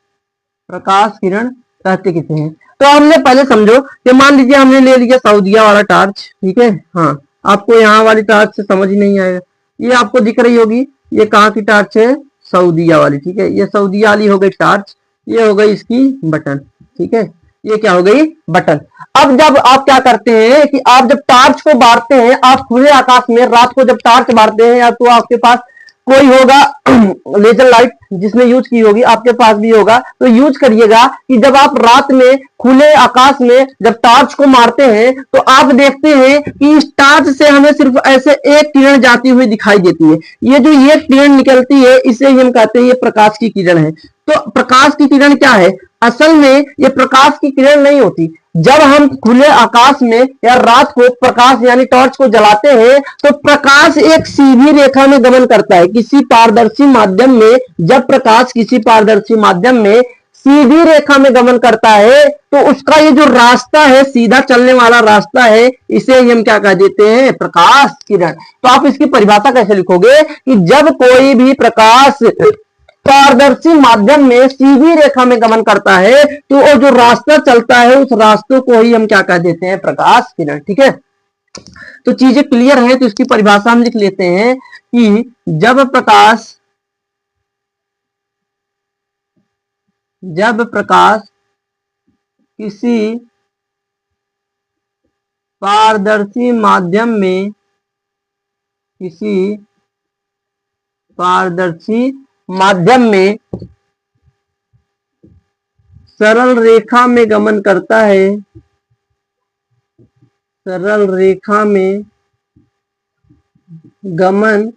प्रकाश किरण कहते किसे हैं? तो हमने पहले समझो कि मान लीजिए हमने ले लिया सऊदिया वाला टार्च, ठीक है। हाँ, आपको यहाँ वाली टार्च से समझ ही नहीं आएगा, ये आपको दिख रही होगी, ये कहाँ की टार्च है? सऊदिया वाली, ठीक है। ये सऊदिया वाली हो गई टार्च, ये हो गई इसकी बटन, ठीक है। ये क्या हो गई? बटन। अब जब आप क्या करते हैं कि आप जब टार्च को बारते हैं, आप खुले आकाश में रात को जब टार्च बारते हैं, या तो आपके पास कोई होगा लेजर लाइट जिसने यूज की होगी, आपके पास भी होगा, तो यूज करिएगा कि जब आप रात में खुले आकाश में जब टार्च को मारते हैं तो आप देखते हैं कि इस टार्च से हमें सिर्फ ऐसे एक किरण जाती हुई दिखाई देती है। ये जो ये किरण निकलती है इसे हम कहते हैं ये प्रकाश की किरण है। तो प्रकाश की किरण क्या है? असल में ये प्रकाश की किरण नहीं होती। जब हम खुले आकाश में या रात को प्रकाश यानी टॉर्च को जलाते हैं तो प्रकाश एक सीधी रेखा में गमन करता है। किसी पारदर्शी माध्यम में जब प्रकाश किसी पारदर्शी माध्यम में सीधी रेखा में गमन करता है तो उसका ये जो रास्ता है, सीधा चलने वाला रास्ता है, इसे हम क्या कह देते हैं? प्रकाश किरण। तो आप इसकी परिभाषा कैसे लिखोगे कि जब कोई भी प्रकाश पारदर्शी माध्यम में सीधी रेखा में गमन करता है तो वो जो रास्ता चलता है उस रास्ते को ही हम क्या कह देते हैं? प्रकाश किरण, ठीक है। तो चीजें क्लियर है, तो इसकी परिभाषा हम लिख लेते हैं कि जब प्रकाश किसी पारदर्शी माध्यम में सरल रेखा में गमन करता है, सरल रेखा में गमन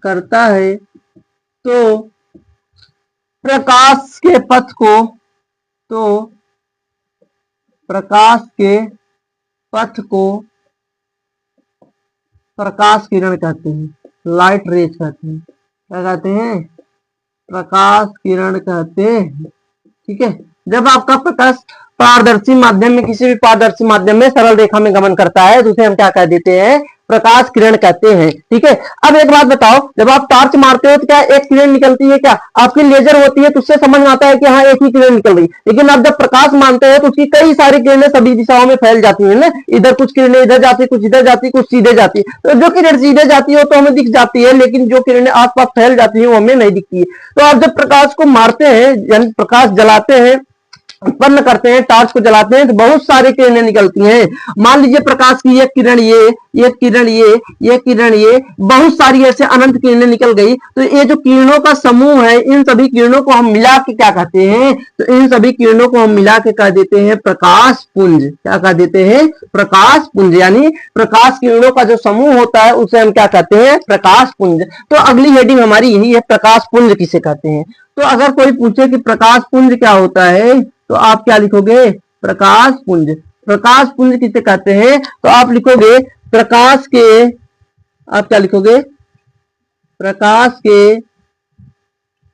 करता है तो प्रकाश के पथ को प्रकाश किरण कहते हैं, लाइट रेज कहते हैं। क्या कहते हैं? प्रकाश किरण कहते हैं, ठीक है। जब आपका प्रकाश पारदर्शी माध्यम में किसी भी पारदर्शी माध्यम में सरल रेखा में गमन करता है तो उसे हम क्या कह देते हैं? प्रकाश किरण कहते हैं। ठीक है, अब एक बात बताओ, जब आप टॉर्च मारते हो तो क्या एक किरण निकलती है? क्या आपकी लेजर होती है तो उससे समझ में आता है कि हाँ एक ही किरण निकल रही है, लेकिन आप जब प्रकाश मानते हो तो उसकी कई सारी किरणें सभी दिशाओं में फैल जाती है ना, इधर कुछ किरणें इधर जाती है, कुछ इधर जाती है, कुछ सीधे जाती है। तो जो किरण सीधे जाती है तो हमें दिख जाती है, लेकिन जो किरणें आसपास फैल जाती है वो हमें नहीं दिखती है। तो आप जब प्रकाश को मारते हैं यानी प्रकाश जलाते हैं, उत्पन्न करते हैं, टॉर्च को जलाते हैं तो बहुत सारी किरणें निकलती हैं। मान लीजिए प्रकाश की एक किरण ये किरण ये किरण ये, बहुत सारी ऐसे अनंत किरणें निकल गई। तो ये जो किरणों का समूह है, इन सभी किरणों को हम मिला के क्या कहते हैं? तो इन सभी किरणों को हम मिला के कह देते हैं प्रकाश पुंज। क्या कह देते हैं? प्रकाश पुंज। यानी प्रकाश किरणों का जो समूह होता है उसे हम क्या कहते हैं? प्रकाश पुंज। तो अगली हेडिंग हमारी यही है, प्रकाश पुंज किसे कहते हैं। तो अगर कोई पूछे कि प्रकाश पुंज क्या होता है तो आप क्या लिखोगे? प्रकाश पुंज। प्रकाश पुंज किसे कहते हैं? तो आप लिखोगे प्रकाश के, आप क्या लिखोगे? प्रकाश के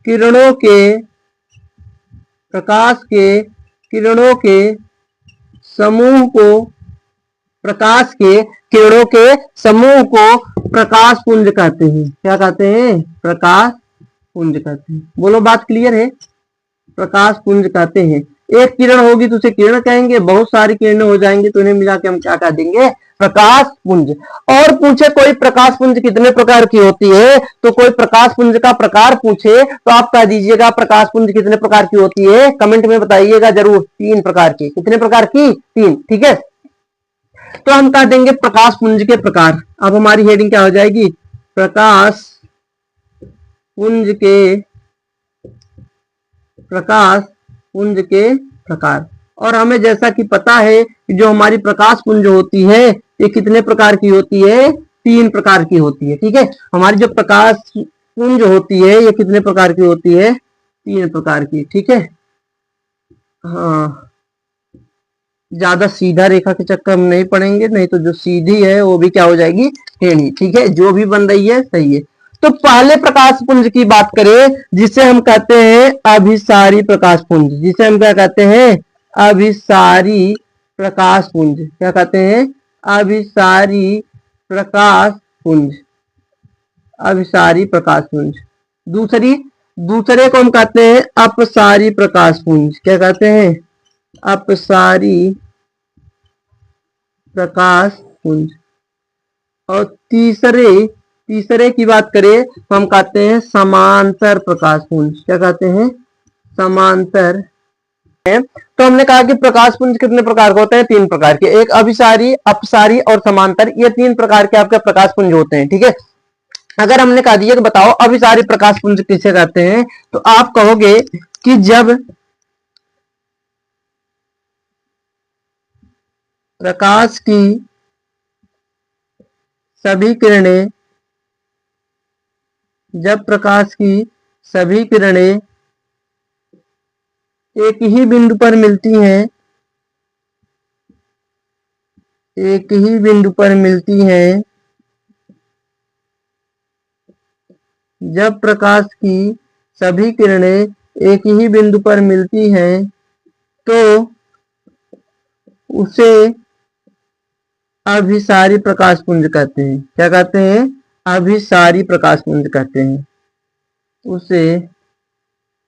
किरणों के, प्रकाश के किरणों के समूह को, प्रकाश के किरणों के समूह को प्रकाश पुंज कहते हैं। क्या कहते हैं? प्रकाश पुंज कहते हैं। बोलो बात क्लियर है? प्रकाश पुंज कहते हैं। एक किरण होगी तो उसे किरण कहेंगे, बहुत सारी किरणें हो जाएंगे तो इन्हें मिला के हम क्या कह देंगे? प्रकाश पुंज। और पूछे कोई प्रकाश पुंज कितने प्रकार की होती है, तो कोई प्रकाश पुंज का प्रकार पूछे तो आप कह दीजिएगा प्रकाश पुंज कितने प्रकार की होती है, कमेंट में बताइएगा जरूर। 3 प्रकार की। कितने प्रकार की? 3। ठीक है, तो हम कह देंगे प्रकाश पुंज के प्रकार। अब हमारी हेडिंग क्या हो जाएगी? प्रकाश पुंज के, प्रकाश पुंज के प्रकार। और हमें जैसा कि पता है कि जो हमारी प्रकाश पुंज होती है ये कितने प्रकार की होती है? 3 प्रकार की होती है। ठीक है, हमारी जो प्रकाश पुंज होती है ये कितने प्रकार की होती है? 3 प्रकार की। ठीक है, हाँ, ज्यादा सीधा रेखा के चक्कर में नहीं पड़ेंगे, नहीं तो जो सीधी है वो भी क्या हो जाएगी? टेढ़ी। ठीक है, जो भी बन रही है सही है। तो पहले प्रकाश पुंज की बात करें जिसे हम कहते हैं अभिसारी प्रकाश पुंज। जिसे हम क्या कहते हैं? अभिसारी प्रकाश पुंज। क्या कहते हैं? अभिसारी प्रकाश पुंज। अभिसारी प्रकाश पुंज। दूसरे को हम कहते हैं अपसारी प्रकाश पुंज। क्या कहते हैं? अपसारी प्रकाश पुंज। और तीसरे की बात करें तो हम कहते हैं समांतर प्रकाश पुंज। क्या कहते हैं? समांतर। तो हमने कहा कि प्रकाश पुंज कितने प्रकार के होते हैं? 3 प्रकार के। एक अभिसारी, अपसारी और समांतर, ये 3 प्रकार के आपके प्रकाश पुंज होते हैं। ठीक है, अगर हमने कहा दिया कि बताओ अभिसारी प्रकाश पुंज किसे कहते हैं, तो आप कहोगे कि जब प्रकाश की सभी किरणें, जब प्रकाश की सभी किरणें एक ही बिंदु पर मिलती हैं, एक ही बिंदु पर मिलती हैं, जब प्रकाश की सभी किरणें एक ही बिंदु पर मिलती हैं तो उसे अभिसारी प्रकाश पुंज कहते हैं। क्या कहते हैं? अभिसारी प्रकाश पुंज कहते हैं। उसे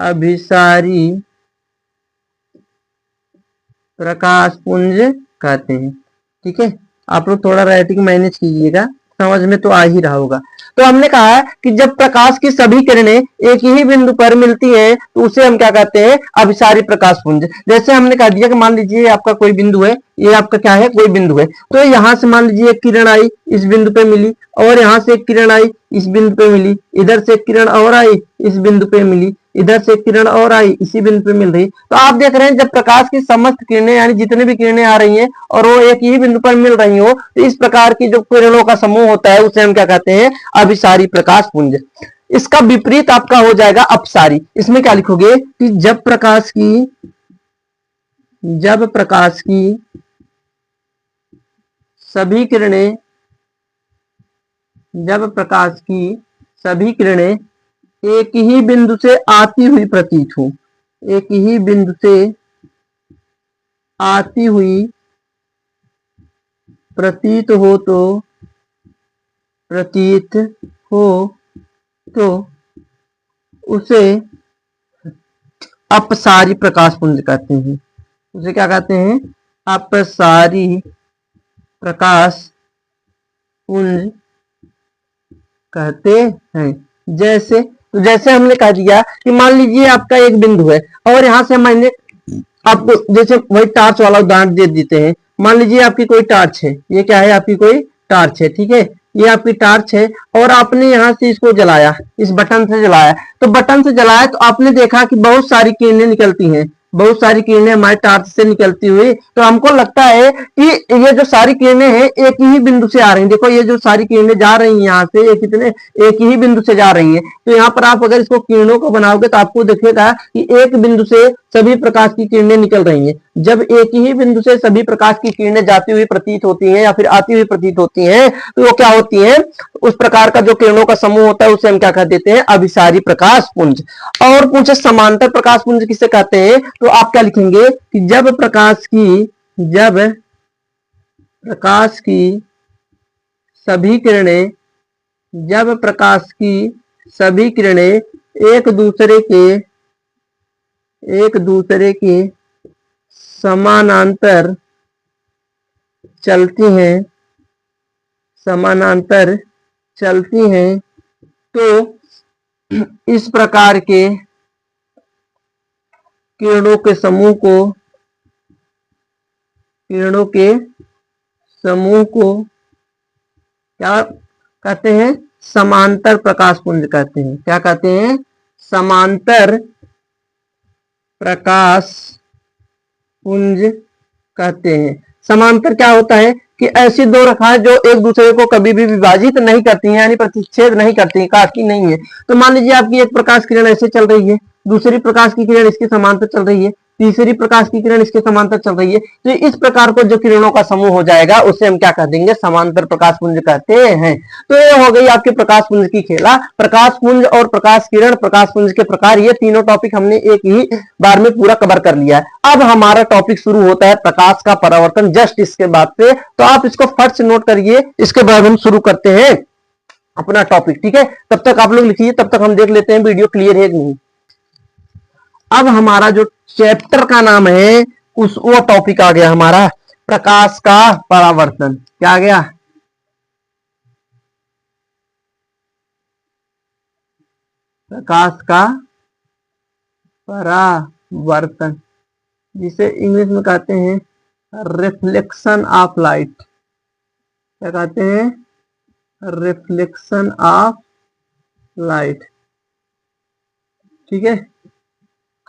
अभिसारी प्रकाश पुंज कहते हैं। ठीक है, आप लोग थोड़ा राइटिंग मैनेज कीजिएगा, समझ में तो आ ही रहा होगा। तो हमने कहा कि जब प्रकाश की सभी किरणें एक ही बिंदु पर मिलती हैं तो उसे हम क्या कहते हैं? अभिसारी प्रकाश पुंज। जैसे हमने कह दिया कि मान लीजिए आपका कोई बिंदु है, ये आपका क्या है? कोई बिंदु है। तो यहां से मान लीजिए एक किरण आई, इस बिंदु पे मिली, और यहां से एक किरण आई, इस बिंदु पे मिली, इधर से एक किरण और आई, इस बिंदु पे मिली, इधर से एक किरण और आई, इसी बिंदु पे मिल रही। तो आप देख रहे हैं जब प्रकाश की समस्त किरणें यानी जितने भी किरणें आ रही हैं और वो एक ही बिंदु पर मिल रही हो, तो इस प्रकार की जो किरणों का समूह होता है उसे हम क्या कहते हैं? अभिसारी प्रकाश पुंज। इसका विपरीत आपका हो जाएगा अपसारी। इसमें क्या लिखोगे कि जब प्रकाश की सभी किरणें, जब प्रकाश की सभी किरणें एक ही बिंदु से आती हुई प्रतीत हो, एक ही बिंदु से आती हुई प्रतीत हो तो प्रतीत हो तो उसे अपसारी प्रकाश पुंज कहते हैं। उसे क्या कहते हैं? अपसारी प्रकाश पुंज कहते हैं। जैसे हमने कह दिया कि मान लीजिए आपका एक बिंदु है और यहां से मैंने आपको जैसे वही टार्च वाला उदाहरण दे देते हैं। मान लीजिए आपकी कोई टार्च है, ये क्या है? आपकी कोई टार्च है, ठीक है। ये आपकी टार्च है और आपने यहाँ से इसको जलाया, इस बटन से जलाया। तो बटन से जलाया तो आपने देखा कि बहुत सारी किरणें निकलती हैं, बहुत सारी किरणें हमारे टार्च से निकलती हुई। तो हमको लगता है कि ये जो सारी किरणें हैं एक ही बिंदु से आ रही हैं। देखो ये जो सारी किरणें जा रही हैं यहाँ से, ये कितने एक ही बिंदु से जा रही हैं। तो यहाँ पर आप अगर इसको किरणों को बनाओगे तो आपको दिखेगा कि एक बिंदु से सभी प्रकाश की किरणें निकल रही हैं। जब एक ही बिंदु से सभी प्रकाश की किरणें जाती हुई प्रतीत होती हैं या फिर आती हुई प्रतीत होती हैं, तो वो क्या होती हैं? उस प्रकार का जो किरणों का समूह होता है उसे हम क्या कह देते हैं? अभिसारी प्रकाश पुंज। और पूछे समांतर प्रकाश पुंज किसे कहते हैं? तो आप क्या लिखेंगे कि जब प्रकाश की सभी किरणें एक दूसरे के समानांतर चलती हैं तो इस प्रकार के किरणों के समूह को क्या कहते हैं? समांतर प्रकाश पुंज कहते हैं। क्या कहते हैं? समांतर प्रकाश पुंज कहते हैं। समांतर क्या होता है कि ऐसी दो रेखाएं जो एक दूसरे को कभी भी विभाजित नहीं करती हैं, यानी प्रतिच्छेद नहीं करती हैं, काटती नहीं है। तो मान लीजिए आपकी एक प्रकाश किरण ऐसे चल रही है, दूसरी प्रकाश की किरण इसके समांतर चल रही है, तीसरी प्रकाश की किरण इसके समांतर चल रही है। तो इस प्रकार को जो किरणों का समूह हो जाएगा उसे हम क्या कह देंगे? समांतर प्रकाश पुंज कहते हैं। तो ये हो गई आपके प्रकाश पुंज की खेला। प्रकाश पुंज और प्रकाश किरण, प्रकाश पुंज के प्रकार, ये तीनों टॉपिक हमने एक ही बार में पूरा कवर कर लिया है। अब हमारा टॉपिक शुरू होता है प्रकाश का परावर्तन, जस्ट इसके बाद से। तो आप इसको फट से नोट करिए, इसके बाद हम शुरू करते हैं अपना टॉपिक, ठीक है। तब तक आप लोग लिखिए, तब तक हम देख लेते हैं वीडियो क्लियर है कि नहीं। अब हमारा जो चैप्टर का नाम है वो टॉपिक आ गया हमारा प्रकाश का परावर्तन। क्या आ गया? प्रकाश का परावर्तन, जिसे इंग्लिश में कहते हैं रिफ्लेक्शन ऑफ लाइट। क्या कहते हैं? रिफ्लेक्शन ऑफ लाइट, ठीक है।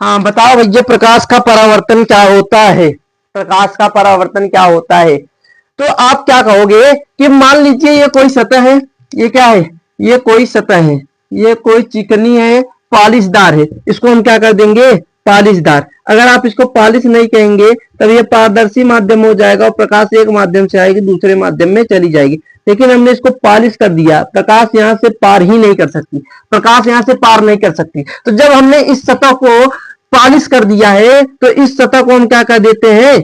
हाँ बताओ भैया, प्रकाश का परावर्तन क्या होता है? प्रकाश का परावर्तन क्या होता है? तो आप क्या कहोगे कि मान लीजिए ये कोई सतह है, ये क्या है? ये कोई सतह है, ये कोई चिकनी है, पॉलिशदार है। इसको हम क्या कर देंगे? पॉलिशदार। अगर आप इसको पॉलिश नहीं कहेंगे तब ये पारदर्शी माध्यम हो जाएगा और प्रकाश एक माध्यम से आएगी दूसरे माध्यम में चली जाएगी। लेकिन हमने इसको पॉलिश कर दिया, प्रकाश यहां से पार ही नहीं कर सकती, प्रकाश यहां से पार नहीं कर सकती। तो जब हमने इस सतह को पॉलिश कर दिया है तो इस सतह को हम क्या कर देते हैं?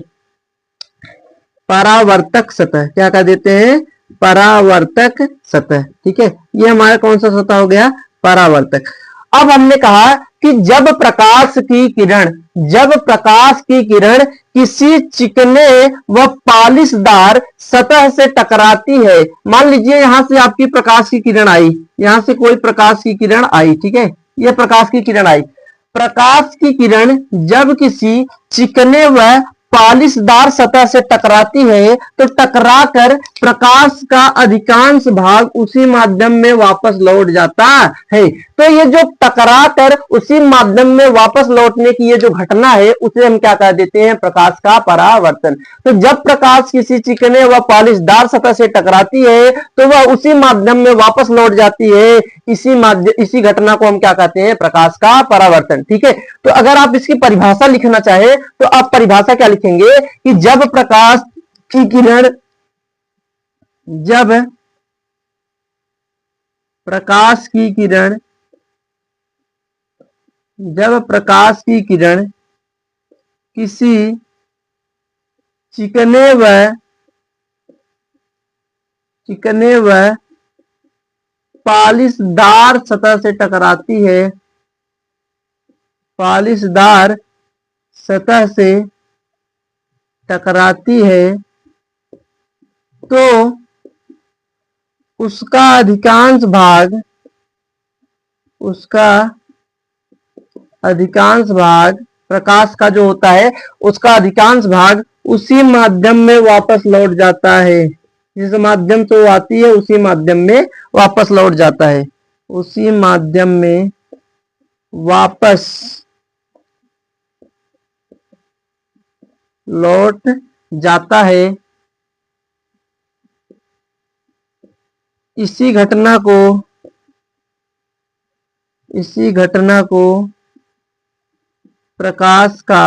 परावर्तक सतह। क्या कह देते हैं? परावर्तक सतह, ठीक है। ये हमारा कौन सा सतह हो गया? परावर्तक। अब हमने कहा कि जब प्रकाश की किरण किसी चिकने व पॉलिशदार सतह से टकराती है। मान लीजिए यहां से आपकी प्रकाश की किरण आई, यहां से कोई प्रकाश की किरण आई, ठीक है। ये प्रकाश की किरण आई। प्रकाश की किरण जब किसी चिकने व पॉलिशदार सतह से टकराती है तो टकराकर प्रकाश का अधिकांश भाग उसी माध्यम में वापस लौट जाता है। तो ये जो टकराकर उसी माध्यम में वापस लौटने की ये जो घटना है उसे हम क्या कह देते हैं? प्रकाश का परावर्तन। तो जब प्रकाश किसी चिकने व पॉलिशदार सतह से टकराती है तो वह उसी माध्यम में वापस लौट जाती है। इसी घटना को हम क्या कहते हैं? प्रकाश का परावर्तन, ठीक है। तो अगर आप इसकी परिभाषा लिखना चाहे तो आप परिभाषा क्या लिखेंगे कि जब प्रकाश की किरण किसी चिकने व पालिशदार सतह से टकराती है, पालिशदार सतह से टकराती है, तो उसका अधिकांश भाग, उसका अधिकांश भाग प्रकाश का जो होता है उसका अधिकांश भाग उसी माध्यम में वापस लौट जाता है, जिस माध्यम से वो आती है उसी माध्यम में वापस लौट जाता है, उसी माध्यम में वापस लौट जाता है। इसी घटना को प्रकाश का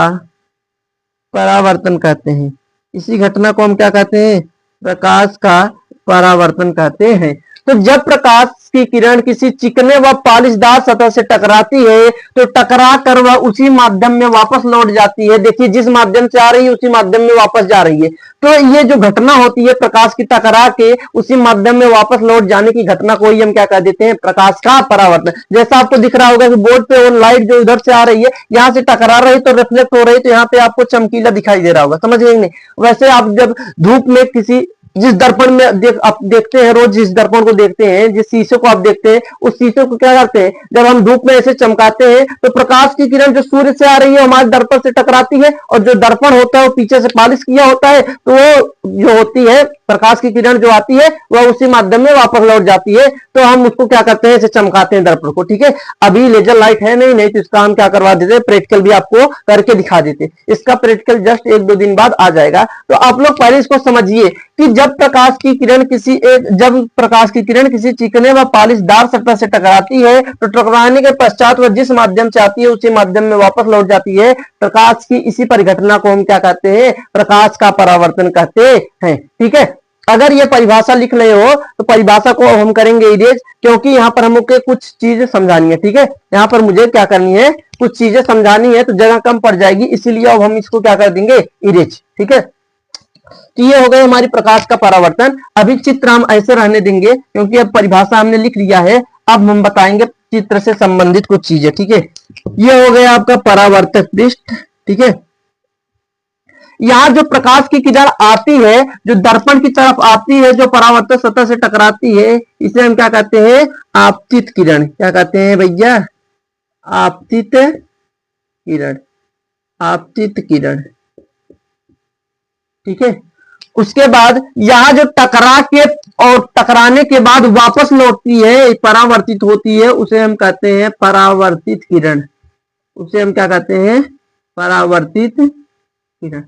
परावर्तन कहते हैं। इसी घटना को हम क्या कहते हैं? प्रकाश का परावर्तन कहते हैं। तो जब प्रकाश की किरण किसी चिकने व पालिशदार सतह से टकराती है तो टकरा कर वह उसी माध्यम में वापस लौट जाती है। देखिए, जिस माध्यम से आ रही है उसी माध्यम में वापस जा रही है। तो ये जो घटना होती है प्रकाश की टकरा के उसी माध्यम में वापस लौट जाने की घटना को ही हम क्या कह देते हैं? प्रकाश का परावर्तन। जैसा आपको दिख रहा होगा कि बोर्ड पे वो लाइट जो इधर से आ रही है यहां से टकरा रही तो रिफ्लेक्ट हो रही, तो यहाँ पे आपको चमकीला दिखाई दे रहा होगा, समझ गए नहीं? वैसे आप जब धूप में किसी जिस दर्पण में आप देखते हैं, रोज जिस दर्पण को देखते हैं, जिस शीशे को आप देखते हैं, उस शीशे को क्या करते हैं? जब हम धूप में ऐसे चमकाते हैं तो प्रकाश की किरण जो सूर्य से आ रही है हमारे दर्पण से टकराती है, और जो दर्पण होता है वो पीछे से पॉलिश किया होता है, तो वो जो होती है प्रकाश की किरण जो आती है वह उसी माध्यम में वापस लौट जाती है। तो हम उसको क्या करते हैं? ऐसे चमकाते हैं दर्पण को। ठीक है, अभी लेजर लाइट है नहीं तो इसका हम क्या करवा देते, प्रैक्टिकल भी आपको करके दिखा देते। इसका प्रैक्टिकल जस्ट 1-2 दिन बाद आ जाएगा। तो आप लोग पहले इसको समझिए कि जब प्रकाश की किरण किसी चिकने व पालिशदार सतह से टकराती है तो टकराने के पश्चात वह जिस माध्यम से आती है उसी माध्यम में वापस लौट जाती है। प्रकाश की इसी परिघटना को हम क्या कहते हैं? प्रकाश का परावर्तन कहते हैं। ठीक है, अगर ये परिभाषा लिख रहे हो तो परिभाषा को हम करेंगे इरेज, क्योंकि यहाँ पर हमको कुछ चीजें समझानी है। ठीक है, यहाँ पर मुझे क्या करनी है? कुछ चीजें समझानी है, तो जगह कम पड़ जाएगी, इसीलिए अब हम इसको क्या कर देंगे? इरेज। ठीक है, तो ये हो गए हमारी प्रकाश का परावर्तन। अभी चित्र हम ऐसे रहने देंगे क्योंकि अब परिभाषा हमने लिख लिया है। अब हम बताएंगे चित्र से संबंधित कुछ चीजें। ठीक है, ये हो गया आपका परावर्तक पृष्ठ। ठीक है, यहां जो प्रकाश की किरण आती है, जो दर्पण की तरफ आती है, जो परावर्तक सतह से टकराती है, इसे हम क्या कहते हैं? आपतित किरण। क्या कहते हैं भैया? आपतित किरण, आपतित किरण। ठीक है, उसके बाद यहां जो टकरा के और टकराने के बाद वापस लौटती है, परावर्तित होती है, उसे हम कहते हैं परावर्तित किरण। उसे हम क्या कहते हैं? परावर्तित किरण।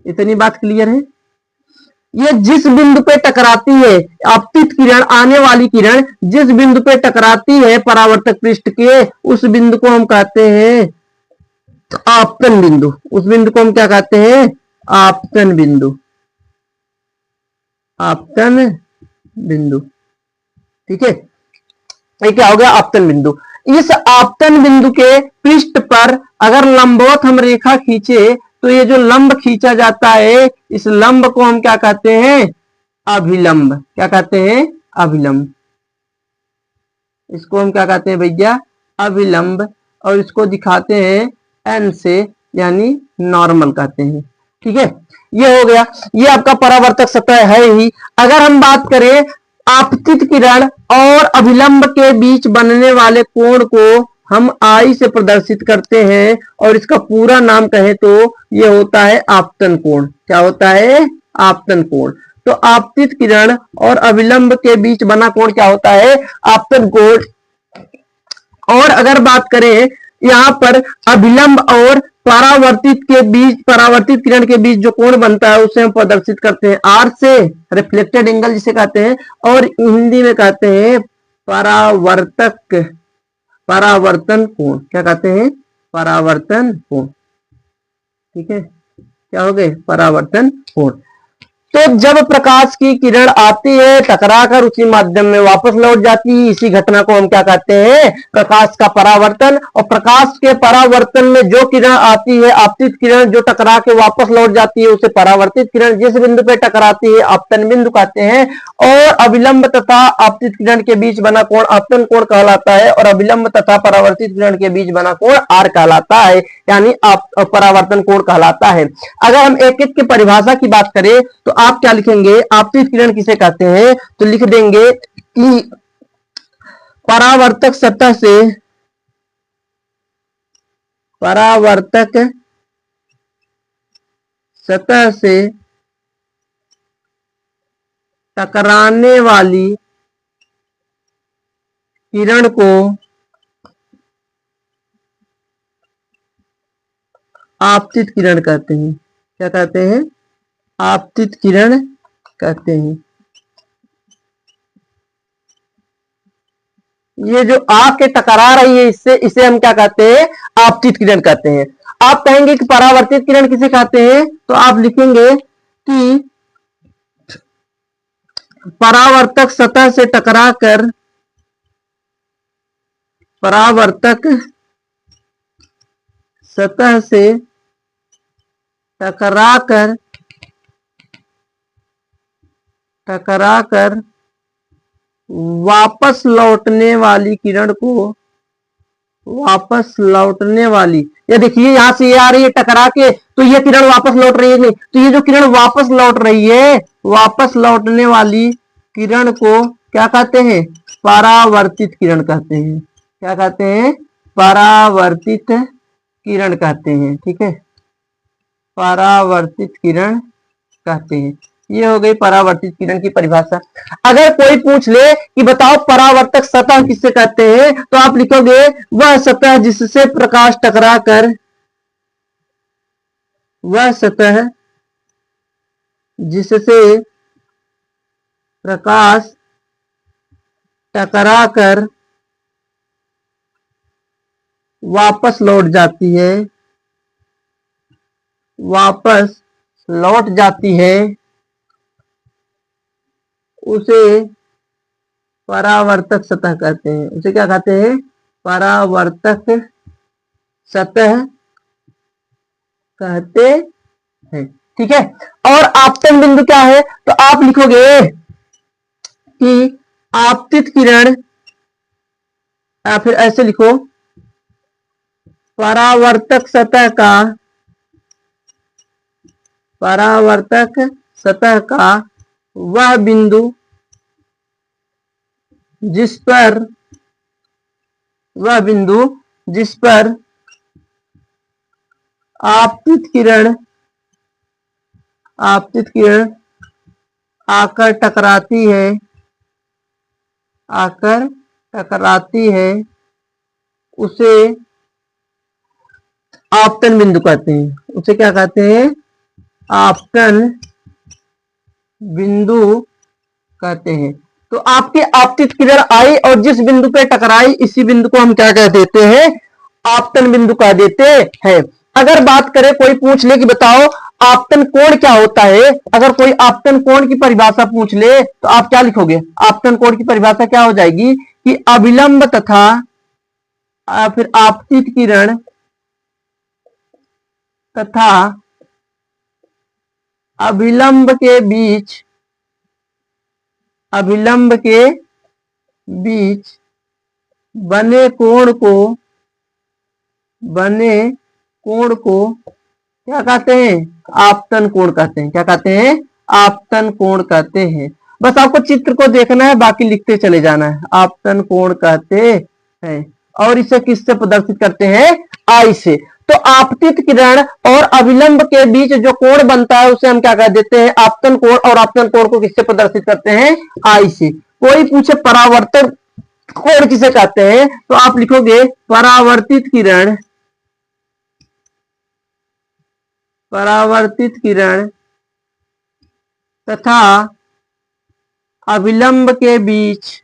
इतनी बात क्लियर है? ये जिस बिंदु पे टकराती है, आपतित किरण, आने वाली किरण जिस बिंदु पे टकराती है परावर्तक पृष्ठ के, उस बिंदु को हम कहते हैं आपतन बिंदु। उस बिंदु को हम क्या कहते हैं? आपतन बिंदु। आपतन बिंदु। ठीक है, ये क्या हो गया? आपतन बिंदु। इस आपतन बिंदु के पृष्ठ पर अगर लंबवत हम रेखा खींचे तो ये जो लंब खींचा जाता है, इस लंब को हम क्या कहते हैं? अभिलंब। क्या कहते हैं? अभिलंब। इसको हम क्या कहते हैं भैया? अभिलंब। और इसको दिखाते हैं एन से, यानी नॉर्मल कहते हैं। ठीक है, ये हो गया। ये आपका परावर्तक सतह है ही। अगर हम बात करें आपतित किरण और अभिलंब के बीच बनने वाले कोण को हम आई से प्रदर्शित करते हैं, और इसका पूरा नाम कहे तो ये होता है आपतन कोण। क्या होता है? आपतन कोण। तो आपतित किरण और अभिलंब के बीच बना कोण क्या होता है? आपतन कोण। और अगर बात करें यहां पर अभिलंब और परावर्तित किरण के बीच जो कोण बनता है उसे हम प्रदर्शित करते हैं आर से, रिफ्लेक्टेड एंगल जिसे कहते हैं, और हिंदी में कहते हैं परावर्तन कोण। क्या कहते हैं? परावर्तन कोण। ठीक है, क्या हो गए? परावर्तन कोण। तो जब प्रकाश की किरण आती है टकराकर उसी माध्यम में वापस लौट जाती है, इसी घटना को हम क्या कहते हैं, प्रकाश का परावर्तन। और प्रकाश के परावर्तन में जो किरण आती है, आपतित किरण जो टकरा के वापस लौट जाती है, उसे परावर्तित किरण। जिस बिंदु पे टकराती है आपतन बिंदु कहते हैं। और अविलंब तथा आपतित किरण के बीच बना कोण आपतन कोण कहलाता है, और अविलंब तथा परावर्तित किरण के बीच बना कोण आर कहलाता है, यानी आप परावर्तन कोण कहलाता है। अगर हम एक एक की परिभाषा की बात करें तो आप क्या लिखेंगे, आपतित किरण किसे कहते हैं, तो लिख देंगे कि परावर्तक सतह से टकराने वाली किरण को आपतित किरण कहते हैं। क्या कहते हैं, आपतित किरण कहते हैं। ये जो आके टकरा रही है इससे, इसे हम क्या कहते हैं, आपतित किरण कहते हैं। आप कहेंगे कि परावर्तित किरण किसे कहते हैं, तो आप लिखेंगे कि परावर्तक सतह से टकराकर परावर्तक सतह से टकराकर वापस लौटने वाली किरण को वापस लौटने वाली, ये देखिए यहां से ये आ रही है टकरा के, तो ये किरण वापस लौट रही है नहीं, तो ये जो किरण वापस लौट रही है, वापस लौटने वाली किरण को क्या कहते हैं, परावर्तित किरण कहते हैं। क्या कहते हैं, परावर्तित किरण कहते हैं। ठीक है, परावर्तित किरण कहते हैं। ये हो गई परावर्तित किरण की परिभाषा। अगर कोई पूछ ले कि बताओ परावर्तक सतह किससे कहते हैं, तो आप लिखोगे वह सतह जिससे प्रकाश टकराकर वह सतह जिससे प्रकाश टकराकर वापस लौट जाती है, वापस लौट जाती है, उसे परावर्तक सतह कहते हैं। उसे क्या कहते हैं, परावर्तक सतह कहते हैं। ठीक है, और आपतन बिंदु क्या है, तो आप लिखोगे कि आपतित किरण, या फिर ऐसे लिखो, परावर्तक सतह का वह बिंदु जिस पर आपतित किरण आकर टकराती है उसे आपतन बिंदु कहते हैं। उसे क्या कहते हैं, आपतन बिंदु कहते हैं। तो आपकी आपतित किरण आई और जिस बिंदु पे टकराई, इसी बिंदु को हम क्या कह देते हैं, आपतन बिंदु कह देते हैं। अगर बात करें, कोई पूछ ले कि बताओ आपतन कोण क्या होता है, अगर कोई आपतन कोण की परिभाषा पूछ ले तो आप क्या लिखोगे, आपतन कोण की परिभाषा क्या हो जाएगी कि अविलंब तथा फिर आपतित किरण तथा अविलंब के बीच बने कोण को क्या कहते हैं, आपतन कोण कहते हैं। क्या कहते हैं, आपतन कोण कहते हैं। बस आपको चित्र को देखना है, बाकी लिखते चले जाना है। आपतन कोण कहते हैं, और इसे किससे प्रदर्शित करते हैं, आई से। तो आपतित किरण और अविलंब के बीच जो कोण बनता है उसे हम क्या कह देते हैं, आपतन कोण। और आपतन कोण को किससे प्रदर्शित करते हैं, आई से। कोई पूछे परावर्तन कोण किसे कहते हैं, तो आप लिखोगे परावर्तित किरण तथा अविलंब के बीच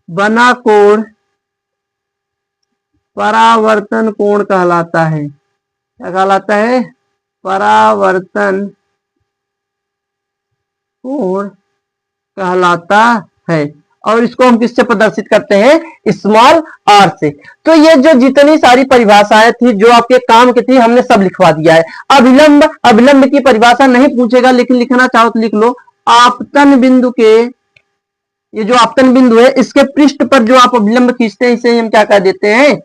बना कोण परावर्तन कोण कहलाता है। क्या कहलाता है? परावर्तन कोण कहलाता है। और इसको हम किससे प्रदर्शित करते हैं? स्मॉल आर से। तो ये जो जितनी सारी परिभाषाएं थी जो आपके काम की थी हमने सब लिखवा दिया है। अभिलंब, अभिलंब की परिभाषा नहीं पूछेगा, लेकिन लिखना चाहो तो लिख लो। आपतन बिंदु के, ये जो आपतन बिंदु है इसके पृष्ठ पर जो आप अभिलंब खींचते हैं इसे हम क्या कह देते हैं?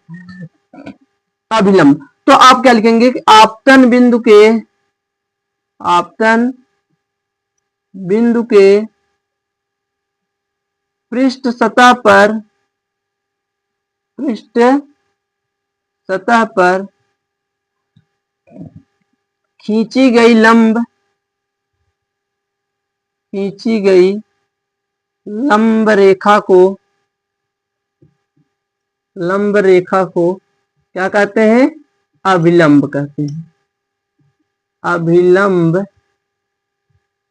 अभिलंब। तो आप क्या लिखेंगे कि आपतन बिंदु के, आपतन बिंदु के पृष्ठ सतह पर, पृष्ठ सतह पर खींची गई लंब, खींची गई लंब रेखा को, लंब रेखा को क्या कहते हैं? अभिलंब कहते हैं। अभिलंब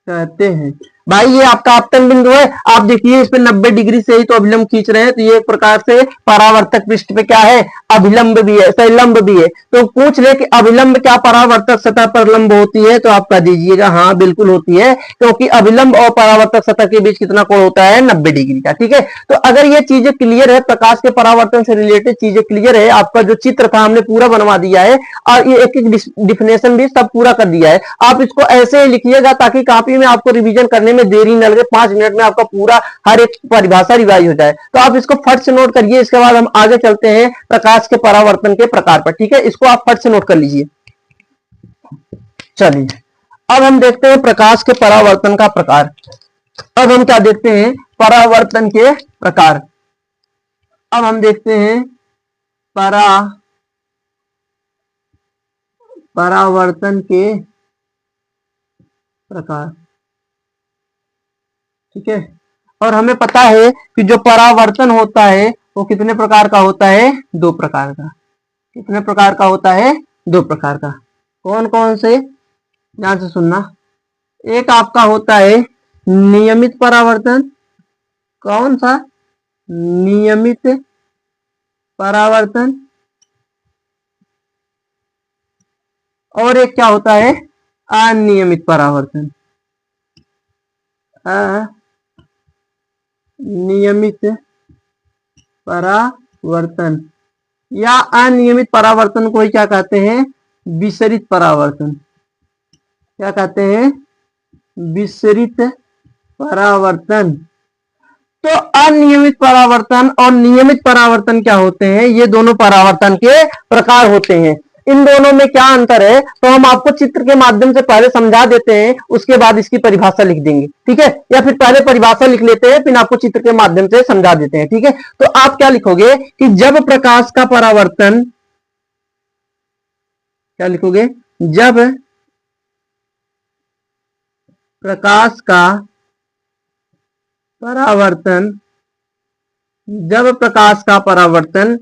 कहते हैं। भाई ये आपका आपतन बिंदु है, आप देखिए इस पे 90 डिग्री से ही तो अभिलंब खींच रहे हैं, तो ये एक प्रकार से परावर्तक पृष्ठ पे क्या है? अभिलंब भी है, सही लंब भी है। तो पूछ ले कि अभिलंब क्या परावर्तक सतह पर लंब होती है, तो आप कह दीजिएगा हाँ बिल्कुल होती है, क्योंकि अभिलंब और परावर्तक सतह के बीच कितना कोण होता है? 90 डिग्री का। ठीक है, तो अगर ये चीजें क्लियर है, प्रकाश के परावर्तन से रिलेटेड चीजें क्लियर है, आपका जो चित्र था हमने पूरा बनवा दिया है और ये एक एक डिफिनेशन भी सब पूरा कर दिया है। आप इसको ऐसे ही लिखिएगा ताकि कॉपी में आपको रिवीजन करने में देरी न लगे, 5 मिनट में आपका पूरा हर एक परिभाषा रिवाइज हो जाए। तो आप इसको फट से नोट करिए, इसके बाद हम आगे चलते हैं प्रकाश के परावर्तन के प्रकार पर। ठीक है, इसको आप फट से नोट कर लीजिए। चलिए अब हम देखते हैं प्रकाश के परावर्तन का प्रकार। अब हम क्या देखते हैं? परावर्तन के प्रकार। अब हम देखते हैं परावर्तन के प्रकार। ठीक है, और हमें पता है कि जो परावर्तन होता है वो कितने प्रकार का होता है? 2 प्रकार का। कितने प्रकार का होता है? 2 प्रकार का। कौन कौन से? ध्यान से सुनना। एक आपका होता है नियमित परावर्तन। कौन सा? नियमित परावर्तन। और एक क्या होता है? अनियमित परावर्तन। अनियमित परावर्तन या अनियमित परावर्तन को ही क्या कहते हैं? विसरित परावर्तन। क्या कहते हैं? विसरित परावर्तन। तो अनियमित परावर्तन और नियमित परावर्तन क्या होते हैं? ये दोनों परावर्तन के प्रकार होते हैं। इन दोनों में क्या अंतर है तो हम आपको चित्र के माध्यम से पहले समझा देते हैं, उसके बाद इसकी परिभाषा लिख देंगे। ठीक है, या फिर पहले परिभाषा लिख लेते हैं फिर आपको चित्र के माध्यम से समझा देते हैं। ठीक है, तो आप क्या लिखोगे कि जब प्रकाश का परावर्तन, क्या लिखोगे? जब प्रकाश का परावर्तन, जब प्रकाश का परावर्तन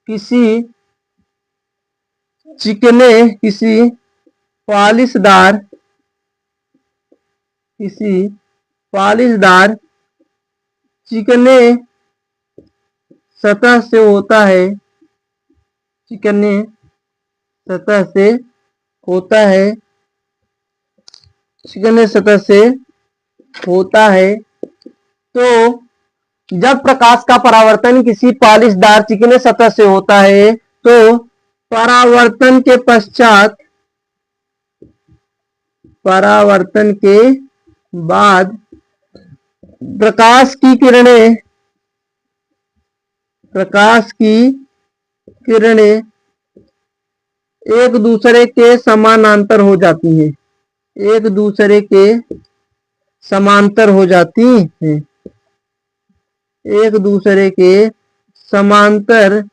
किसी चिकने, किसी पॉलिशदार, किसी पॉलिशदार चिकने सतह से होता है, चिकने सतह से होता है, चिकने सतह से होता है, तो जब प्रकाश का परावर्तन किसी पॉलिशदार चिकने सतह से होता है तो परावर्तन के पश्चात, परावर्तन के बाद प्रकाश की किरणें, प्रकाश की किरणें एक दूसरे के समानांतर हो जाती हैं, एक दूसरे के समांतर हो जाती हैं, एक दूसरे के समांतर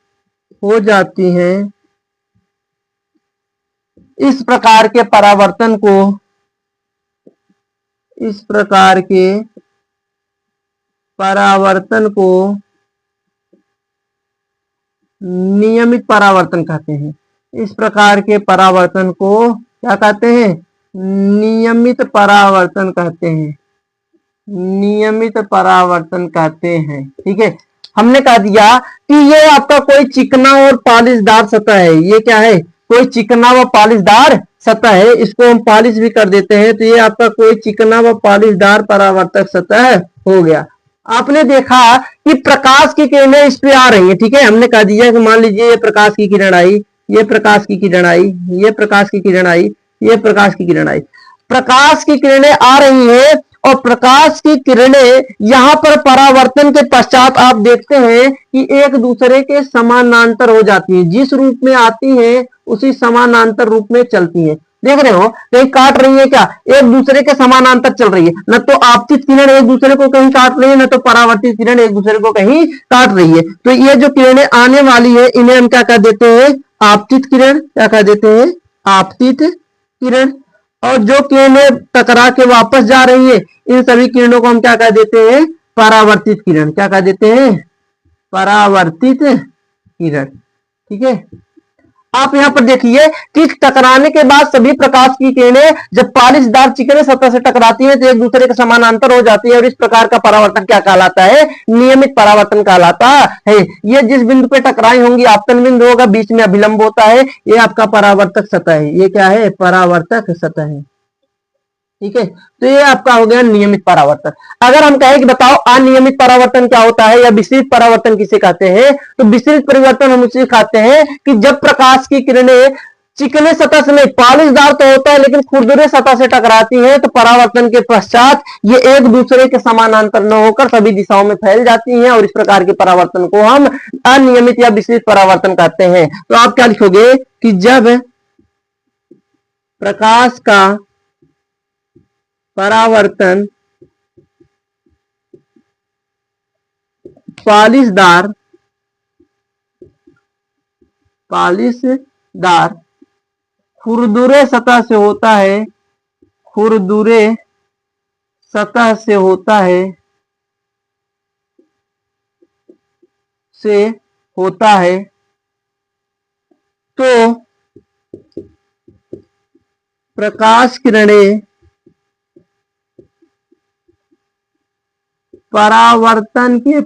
हो जाती हैं। इस प्रकार के परावर्तन को, इस प्रकार के परावर्तन को नियमित परावर्तन कहते हैं। इस प्रकार के परावर्तन को क्या कहते हैं? नियमित परावर्तन कहते हैं, नियमित परावर्तन कहते हैं। ठीक है, हमने कह दिया कि ये आपका कोई चिकना और पॉलिशदार सतह है। ये क्या है? कोई चिकना व पॉलिशदार सतह है। इसको हम पॉलिश भी कर देते हैं, तो ये आपका कोई चिकना व पॉलिशदार परावर्तक सतह हो गया। आपने देखा कि प्रकाश की किरणें इस पे आ रही है, ठीक है। हमने कह दिया कि मान लीजिए ये प्रकाश की किरण आई, ये प्रकाश की किरण आई, ये प्रकाश की किरण आई, ये प्रकाश की किरण आई। प्रकाश की किरणें आ रही हैं और प्रकाश की किरणें यहां पर परावर्तन के पश्चात आप देखते हैं कि एक दूसरे के समानांतर हो जाती हैं। जिस रूप में आती हैं उसी समानांतर रूप में चलती हैं। देख रहे हो, कहीं काट रही है क्या? एक दूसरे के समानांतर चल रही है। न तो आपतित किरण एक दूसरे को कहीं काट रही है, न तो परावर्तित किरण एक दूसरे को कहीं काट रही है। तो ये जो किरणें आने वाली है इन्हें हम क्या कह देते हैं? आपतित किरण। क्या कह देते हैं? आपतित किरण। और जो किरणें टकरा के वापस जा रही है इन सभी किरणों को हम क्या कह देते हैं? परावर्तित किरण। क्या कह देते हैं? परावर्तित किरण। ठीक है। आप यहां पर देखिए कि टकराने के बाद सभी प्रकाश की किरणें जब पॉलिशदार चिकने सतह से टकराती हैं तो एक दूसरे के समानांतर हो जाती है और इस प्रकार का परावर्तन क्या कहलाता है? नियमित परावर्तन कहलाता है। ये जिस बिंदु पे टकराई होंगी आपतन बिंदु होगा, बीच में अभिलंब होता है, ये आपका परावर्तक सतह है। ये क्या है? परावर्तक सतह है। ठीक है। तो ये आपका हो गया नियमित परावर्तन। अगर हम कहें कि बताओ अनियमित परावर्तन क्या होता है या विसरित परावर्तन किसे कहते हैं, तो विसरित परिवर्तन हम उसे कहते हैं कि जब प्रकाश की किरणें चिकने सतह से नहीं, पॉलिशदार तो होता है लेकिन खुरदुरे सतह से टकराती हैं तो परावर्तन के पश्चात ये एक दूसरे के समानांतर न होकर सभी दिशाओं में फैल जाती हैं और इस प्रकार के परावर्तन को हम अनियमित या विसरित परावर्तन कहते हैं। तो आप क्या लिखोगे कि जब प्रकाश का परावर्तन पॉलिशदार खुरदुरे सतह से होता है, खुरदुरे सतह से होता है, तो प्रकाश किरणें परावर्तन के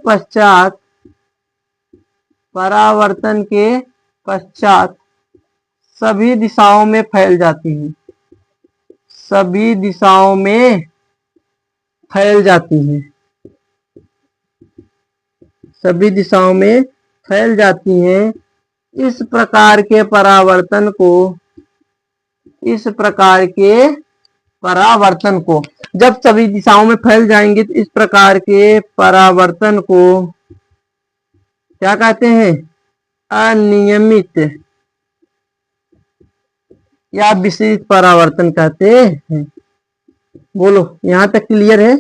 पश्चात सभी दिशाओं में फैल जाती हैं। सभी दिशाओं में फैल जाती हैं। सभी दिशाओं में फैल जाती हैं। इस प्रकार के परावर्तन को जब सभी दिशाओं में फैल जाएंगे तो इस प्रकार के परावर्तन को क्या कहते हैं? अनियमित या विसरित परावर्तन कहते हैं। बोलो, यहां तक क्लियर है?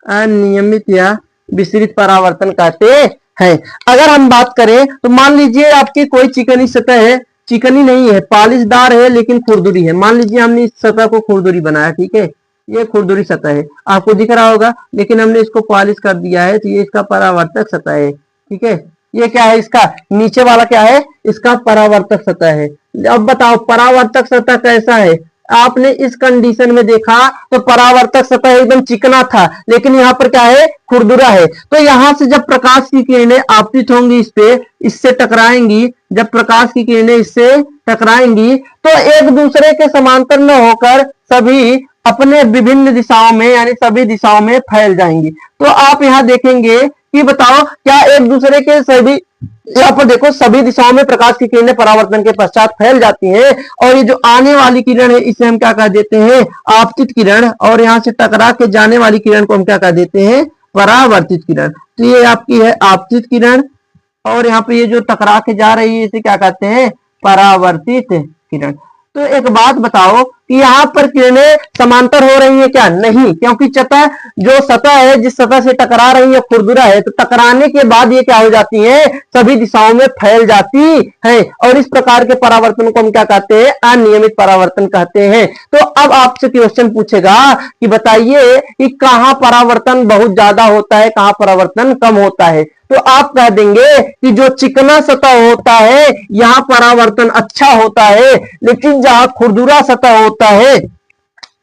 अनियमित या विसरित परावर्तन कहते हैं। अगर हम बात करें तो मान लीजिए आपकी कोई चिकनी सतह है, चिकनी नहीं है, पॉलिशदार है लेकिन खुरदुरी है। मान लीजिए हमने इस सतह को खुरदुरी बनाया, ठीक है। ये खुरदुरी सतह है, आपको दिख रहा होगा, लेकिन हमने इसको पॉलिश कर दिया है तो ये इसका परावर्तक सतह है। ठीक है। ये क्या है? इसका नीचे वाला क्या है? इसका परावर्तक सतह है। अब बताओ परावर्तक सतह कैसा है? आपने इस कंडीशन में देखा तो परावर्तक सतह एकदम चिकना था, लेकिन यहाँ पर क्या है? खुरदुरा है। तो यहां से जब प्रकाश की किरणें आपतित होंगी इस पे, इससे टकराएंगी, जब प्रकाश की किरणें इससे टकराएंगी तो एक दूसरे के समांतर न होकर सभी अपने विभिन्न दिशाओं में यानी सभी दिशाओं में फैल जाएंगी। तो आप यहाँ देखेंगे कि बताओ क्या एक दूसरे के सभी, यहाँ पर देखो सभी दिशाओं में प्रकाश की किरणें परावर्तन के पश्चात फैल जाती हैं और ये जो आने वाली किरण है इसे हम क्या कह देते हैं? आपतित किरण। और यहाँ से टकरा के जाने वाली किरण को हम क्या कह देते हैं? परावर्तित किरण। तो ये आपकी है आपतित किरण और यहाँ पे ये जो टकरा के जा रही है इसे क्या कहते हैं? परावर्तित किरण। तो एक बात बताओ कि यहाँ पर किरणें समांतर हो रही है क्या? नहीं, क्योंकि जो सतह है जिस सतह से टकरा रही है खुरदुरा है, तो टकराने के बाद ये क्या हो जाती है? सभी दिशाओं में फैल जाती है और इस प्रकार के परावर्तन को हम क्या कहते हैं? अनियमित परावर्तन कहते हैं। तो अब आपसे क्वेश्चन पूछेगा कि बताइए कि कहाँ परावर्तन बहुत ज्यादा होता है, कहाँ परावर्तन कम होता है। तो आप कह देंगे कि जो चिकना सतह होता है यहाँ परावर्तन अच्छा होता है, लेकिन जहां खुरदुरा सतह होता है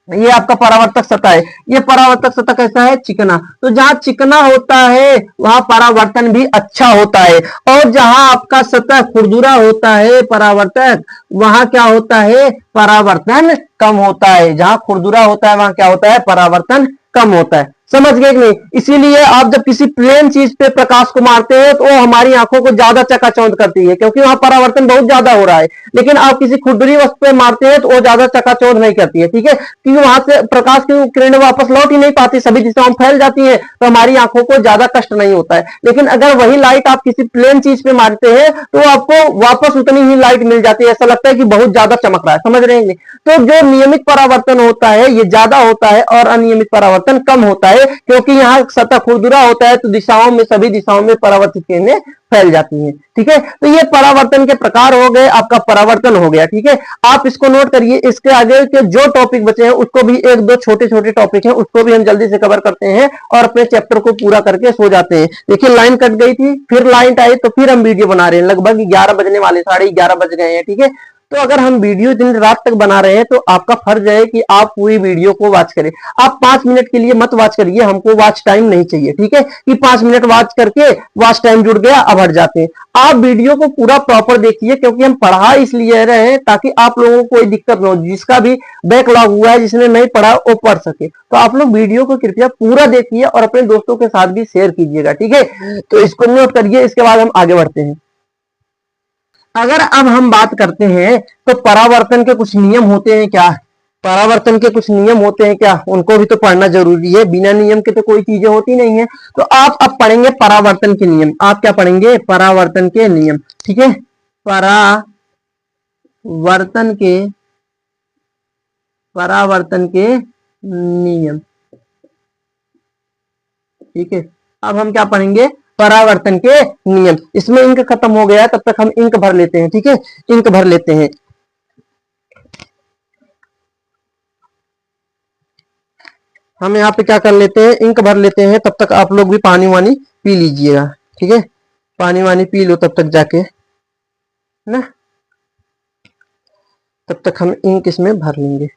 ये आपका परावर्तक सतह है। ये परावर्तक सतह कैसा है? चिकना। तो जहां चिकना होता है वहां परावर्तन भी अच्छा होता है, और जहां आपका सतह खुरदुरा होता है परावर्तक, वहां क्या होता है? परावर्तन कम होता है। जहां खुरदुरा होता है वहां क्या होता है? परावर्तन कम होता है। समझ गए कि नहीं? इसीलिए आप जब किसी प्लेन चीज पे प्रकाश को मारते हैं तो वो हमारी आंखों को ज्यादा चकाचौंध करती है, क्योंकि वहां परावर्तन बहुत ज्यादा हो रहा है। लेकिन आप किसी खुरदुरी वस्तु पे मारते हैं तो वो ज्यादा चकाचौंध नहीं करती है, ठीक है, क्योंकि वहां से प्रकाश की किरणें वापस लौट ही नहीं पाती, सभी दिशाओं में फैल जाती है, तो हमारी आंखों को ज्यादा कष्ट नहीं होता है। लेकिन अगर वही लाइट आप किसी प्लेन चीज पे मारते हैं तो आपको वापस उतनी ही लाइट मिल जाती है, ऐसा लगता है कि बहुत ज्यादा चमक रहा है। समझ रहे हैं? तो जो नियमित परावर्तन होता है ये ज्यादा होता है और अनियमित परावर्तन कम होता है, क्योंकि यहाँ सतह खुरदुरा होता है तो दिशाओं में, सभी दिशाओं में परावर्तित किरणें फैल जाती हैं, ठीक है। तो ये परावर्तन के प्रकार हो गए, आपका परावर्तन हो गया, ठीक है। आप इसको नोट करिए। इसके आगे के जो टॉपिक बचे हैं उसको भी, एक दो छोटे छोटे टॉपिक हैं उसको भी हम जल्दी से कवर करते हैं और अपने चैप्टर को पूरा करके सो जाते हैं। देखिए लाइन कट गई थी, फिर लाइन आई, तो फिर हम वीडियो बना रहे हैं। लगभग 11 बजने वाले, 11:30 बज गए हैं, ठीक है। तो अगर हम वीडियो दिन रात तक बना रहे हैं तो आपका फर्ज है कि आप पूरी वीडियो को वॉच करें। आप 5 मिनट के लिए मत वॉच करिए, हमको वॉच टाइम नहीं चाहिए, ठीक है, कि 5 मिनट वॉच करके वॉच टाइम जुड़ गया अब हट जाते हैं। आप वीडियो को पूरा प्रॉपर देखिए, क्योंकि हम पढ़ा इसलिए रहे हैं ताकि आप लोगों को कोई दिक्कत ना हो। जिसका भी बैकलॉग हुआ है, जिसने नहीं पढ़ा वो पढ़ सके। तो आप लोग वीडियो को कृपया पूरा देखिए और अपने दोस्तों के साथ भी शेयर कीजिएगा, ठीक है। तो इसको नोट करिए, इसके बाद हम आगे बढ़ते हैं। अगर अब हम बात करते हैं तो परावर्तन के कुछ नियम होते हैं क्या? परावर्तन के कुछ नियम होते हैं क्या? उनको भी तो पढ़ना जरूरी है, बिना नियम के तो कोई चीजें होती नहीं है। तो आप अब पढ़ेंगे परावर्तन के नियम। आप क्या पढ़ेंगे? परावर्तन के नियम, ठीक है। परावर्तन के नियम, ठीक है। अब हम क्या पढ़ेंगे? परावर्तन के नियम। इसमें इंक खत्म हो गया है, तब तक हम इंक भर लेते हैं, ठीक है। इंक भर लेते हैं। हम यहाँ पे क्या कर लेते हैं? इंक भर लेते हैं। तब तक आप लोग भी पानी वानी पी लीजिएगा, ठीक है। पानी वानी पी लो तब तक जाके ना, तब तक हम इंक इसमें भर लेंगे।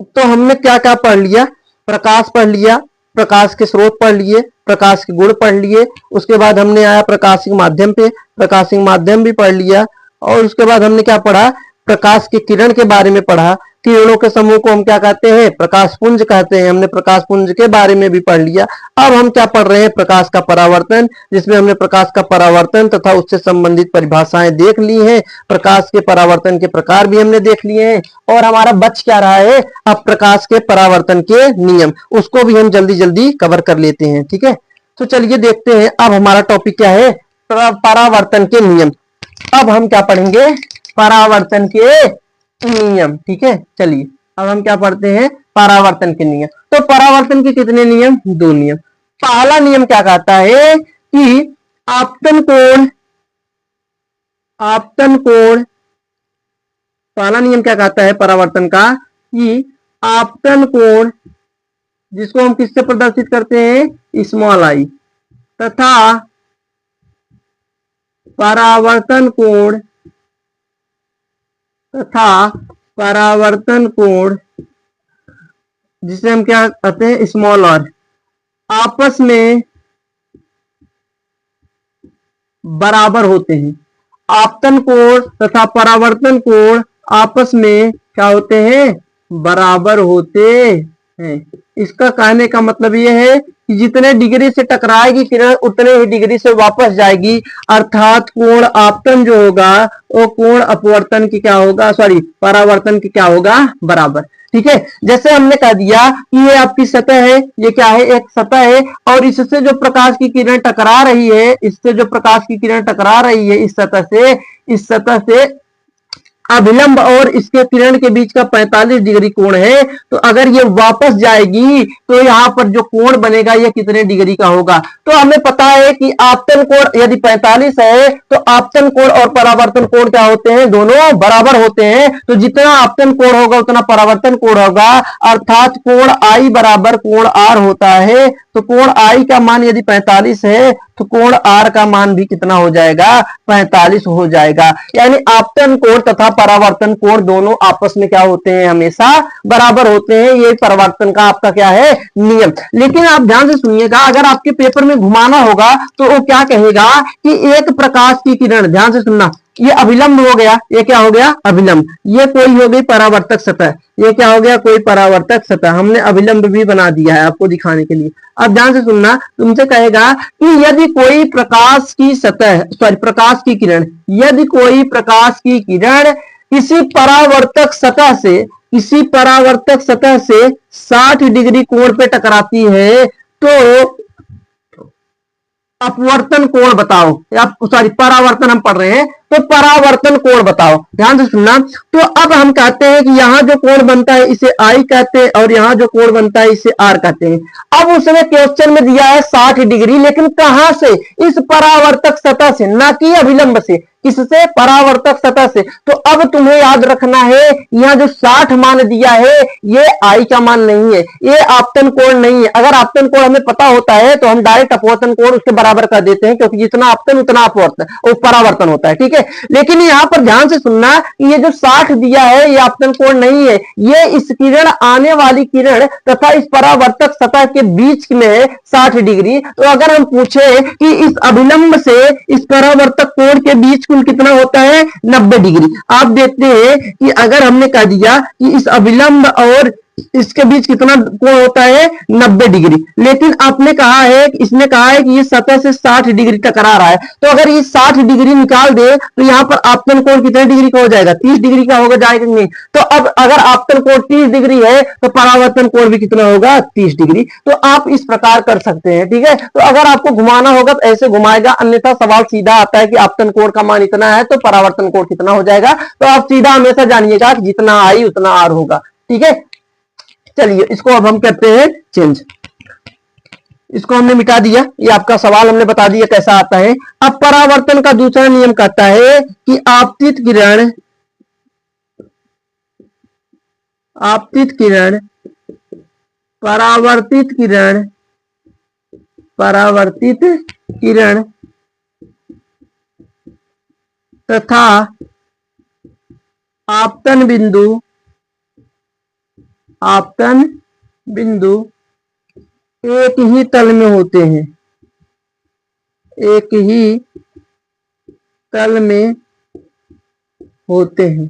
तो हमने क्या क्या पढ़ लिया? प्रकाश पढ़ लिया, प्रकाश के स्रोत पढ़ लिए, प्रकाश के गुण पढ़ लिए। उसके बाद हमने आया प्रकाशिक माध्यम पे, प्रकाशिक माध्यम भी पढ़ लिया। और उसके बाद हमने क्या पढ़ा? प्रकाश के किरण के बारे में पढ़ा। किरणों के समूह को हम क्या कहते हैं? प्रकाश पुंज कहते हैं। हमने प्रकाश पुंज के बारे में भी पढ़ लिया। अब हम क्या पढ़ रहे हैं? प्रकाश का परावर्तन, जिसमें हमने प्रकाश का परावर्तन तथा उससे संबंधित परिभाषाएं देख ली हैं। प्रकाश के परावर्तन के प्रकार भी हमने देख लिए हैं। और हमारा बच क्या रहा है? अब प्रकाश के परावर्तन के नियम, उसको भी हम जल्दी जल्दी कवर कर लेते हैं, ठीक है। तो चलिए देखते हैं अब हमारा टॉपिक क्या है? परावर्तन के नियम। अब हम क्या पढ़ेंगे? परावर्तन के नियम, ठीक है। चलिए अब हम क्या पढ़ते हैं? परावर्तन के नियम। तो परावर्तन के कितने नियम? 2 नियम। पहला नियम क्या कहता है कि आपतन कोण, आपतन कोण, पहला नियम क्या कहता है परावर्तन का? कि आपतन कोण, जिसको हम किससे प्रदर्शित करते हैं? स्मॉल आई, तथा परावर्तन कोण, तथा परावर्तन कोण, जिसे हम क्या कहते हैं? स्मॉल आर, आपस में बराबर होते हैं। आपतन कोण तथा परावर्तन कोण आपस में क्या होते हैं? बराबर होते हैं। इसका कहने का मतलब यह है कि जितने डिग्री से टकराएगी किरण उतने ही डिग्री से वापस जाएगी। अर्थात कोण आपतन जो होगा वो कोण अपवर्तन की क्या होगा? सॉरी, परावर्तन की क्या होगा? बराबर, ठीक है। जैसे हमने कह दिया कि ये आपकी सतह है, ये क्या है? एक सतह है, और इससे जो प्रकाश की किरण टकरा रही है, इससे जो प्रकाश की किरण टकरा रही है इस सतह से अभिलंब और इसके किरण के बीच का 45 डिग्री कोण है। तो अगर ये वापस जाएगी तो यहाँ पर जो कोण बनेगा ये कितने डिग्री का होगा? तो हमें पता है कि आपतन कोण यदि 45 है तो आपतन कोण और परावर्तन कोण क्या होते हैं? दोनों बराबर होते हैं। तो जितना आपतन कोण होगा उतना परावर्तन कोण होगा, अर्थात कोण आई बराबर कोण आर होता है। तो कोण आई का मान यदि 45 है तो कोण आर का मान भी कितना हो जाएगा, 45 हो जाएगा। यानी आपतन कोण तथा परावर्तन कोण दोनों आपस में क्या होते हैं, हमेशा बराबर होते हैं। ये परावर्तन का आपका क्या है, नियम। लेकिन आप ध्यान से सुनिएगा, अगर आपके पेपर में घुमाना होगा तो वो क्या कहेगा कि एक प्रकाश की किरण, ध्यान से सुनना, ये अभिलंब हो गया, ये क्या हो गया, अभिलंब, ये कोई हो गई परावर्तक सतह, ये क्या हो गया, कोई परावर्तक सतह। हमने अभिलंब भी बना दिया है आपको दिखाने के लिए। अब ध्यान से सुनना, तुमसे कहेगा कि यदि कोई प्रकाश की सतह, सॉरी प्रकाश की किरण, यदि कोई प्रकाश की किरण किसी परावर्तक सतह से, किसी परावर्तक सतह से 60 डिग्री कोण पे टकराती है तो अपवर्तन कोण बताओ, या सॉरी परावर्तन हम पढ़ रहे हैं, तो परावर्तन कोण बताओ। ध्यान से सुनना, तो अब हम कहते हैं कि यहां जो कोण बनता है इसे आई कहते हैं और यहां जो कोण बनता है इसे आर कहते हैं। अब उसने क्वेश्चन में दिया है 60 डिग्री, लेकिन कहां से, इस परावर्तक सतह से, ना कि अभिलंब से, किससे, परावर्तक सतह से। तो अब तुम्हें याद रखना है, यहां जो 60 मान दिया है ये आई का मान नहीं है, ये आपतन कोण नहीं है। अगर आपतन कोण हमें पता होता है तो हम डायरेक्ट अपवर्तन कोण उसके बराबर कर देते हैं, क्योंकि जितना आपतन उतना अपवर्तन और परावर्तन होता है, ठीक है। लेकिन यहां पर ध्यान से सुनना, ये जो 60 दिया है ये आपतन कोण नहीं है, ये इस किरण, आने वाली किरण तथा इस परावर्तक सतह के बीच में है 60 डिग्री। तो अगर हम पूछे कि इस अभिलंब से इस परावर्तक कोण के बीच कुल कितना होता है, 90 डिग्री। आप देखते हैं कि अगर हमने कह दिया कि इस अभिलंब और इसके बीच कितना कोण होता है, 90 डिग्री, लेकिन आपने कहा है, इसने कहा है कि ये सतह से 60 डिग्री टकरा रहा है। तो अगर ये 60 डिग्री निकाल दे तो यहां पर आपतन कोण कितने डिग्री का हो जाएगा, 30 डिग्री का होगा, जाएगा नहीं। तो अब अगर आपतन कोण 30 डिग्री है तो परावर्तन कोण भी कितना होगा, 30 डिग्री। तो आप इस प्रकार कर सकते हैं, ठीक है। तो अगर आपको घुमाना होगा तो ऐसे घुमाएगा, अन्यथा सवाल सीधा आता है कि आपतन कोण का मान इतना है तो परावर्तन कोण कितना हो जाएगा। तो आप सीधा हमेशा जानिएगा कि जितना आई उतना आर होगा, ठीक है। चलिए इसको अब हम करते हैं चेंज, इसको हमने मिटा दिया, ये आपका सवाल हमने बता दिया कैसा आता है। अब परावर्तन का दूसरा नियम कहता है कि आपतित किरण, आपतित किरण, परावर्तित किरण, परावर्तित किरण तथा आपतन बिंदु, आपतन बिंदु एक ही तल में होते हैं, एक ही तल में होते हैं,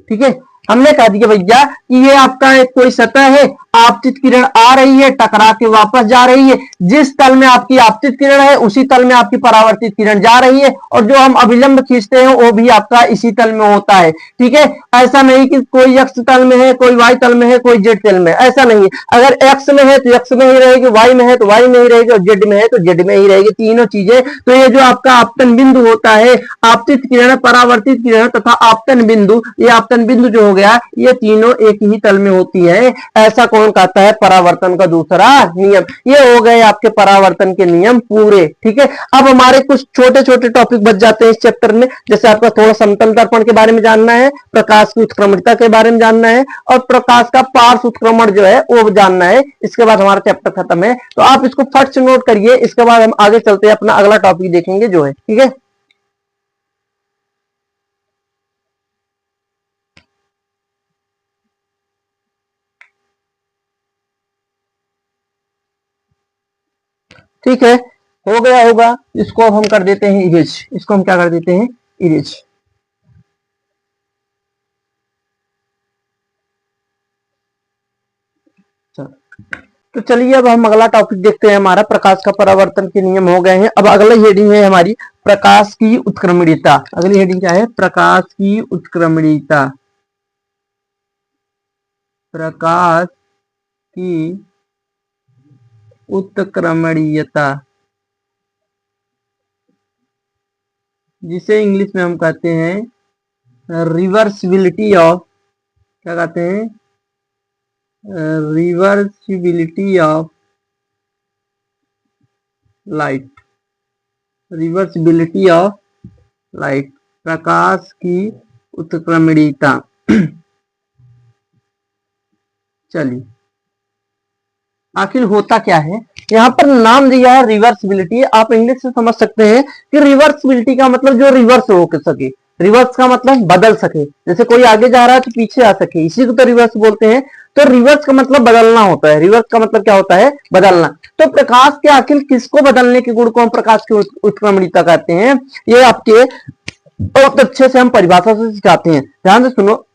ठीक है। हमने कहा दिया भैया कि ये आपका एक कोई सतह है, आपतित किरण आ रही है, टकरा के वापस जा रही है, जिस तल में आपकी आपतित किरण है उसी तल में आपकी परावर्तित किरण जा रही है, और जो हम अभिलंब खींचते हैं वो भी आपका इसी तल में होता है, ठीक है। ऐसा नहीं कि कोई एक्स तल में है, कोई वाई तल में है, कोई जेड तल में, ऐसा नहीं है। अगर एक्स में है तो एक्स में ही रहेगी, वाई में है तो वाई में ही रहेगी, और जेड में है तो जेड में ही रहेगी, तीनों चीजें। तो ये जो आपका आपतन बिंदु होता है, आपतित किरण, परावर्तित किरण तथा आपतन बिंदु, ये आपतन बिंदु जो हो गया, ये तीनों एक ही तल में होती है। ऐसा कौन कहता है, परावर्तन का दूसरा नियम। ये हो गए आपके परावर्तन के नियम पूरे, ठीक है। अब हमारे कुछ छोटे छोटे टॉपिक बच जाते हैं इस चैप्टर में, जैसे आपका थोड़ा समतल दर्पण के बारे में जानना है, प्रकाश की उत्क्रमणिता के बारे में जानना है, और प्रकाश का पार्श्व उत्क्रमण जो है वो जानना है। इसके बाद हमारा चैप्टर खत्म है। तो आप इसको फट से नोट करिए, इसके बाद हम आगे चलते हैं, अपना अगला टॉपिक देखेंगे जो है, ठीक है। ठीक है, हो गया होगा। इसको अब हम कर देते हैं इरेज, इसको हम क्या कर देते हैं, इरेज। तो चलिए अब हम अगला टॉपिक देखते हैं, हमारा प्रकाश का परावर्तन के नियम हो गए हैं। अब अगली हेडिंग है हमारी प्रकाश की उत्क्रमणीयता। अगली हेडिंग क्या है, प्रकाश की उत्क्रमणीयता। प्रकाश की उत्क्रमणीयता, जिसे इंग्लिश में हम कहते हैं रिवर्सिबिलिटी ऑफ, क्या कहते हैं, reversibility of light, reversibility of light, प्रकाश की उत्क्रमणीयता। चलिए आखिर होता क्या है। यहाँ पर नाम दिया है रिवर्सिबिलिटी। आप इंग्लिश से समझ सकते हैं कि रिवर्सिबिलिटी का मतलब जो रिवर्स हो सके। रिवर्स का मतलब बदल सके, जैसे कोई आगे जा रहा है तो पीछे आ सके, इसी को तो रिवर्स बोलते हैं। तो रिवर्स का मतलब बदलना होता है। रिवर्स का मतलब क्या होता है, बदलना। तो प्रकाश के आखिर किसको बदलने के गुण को हम प्रकाश की उत्क्रमणीयता कहते हैं, ये आपके बहुत अच्छे से हम परिभाषा से सिखाते हैं। ध्यान से सुनो,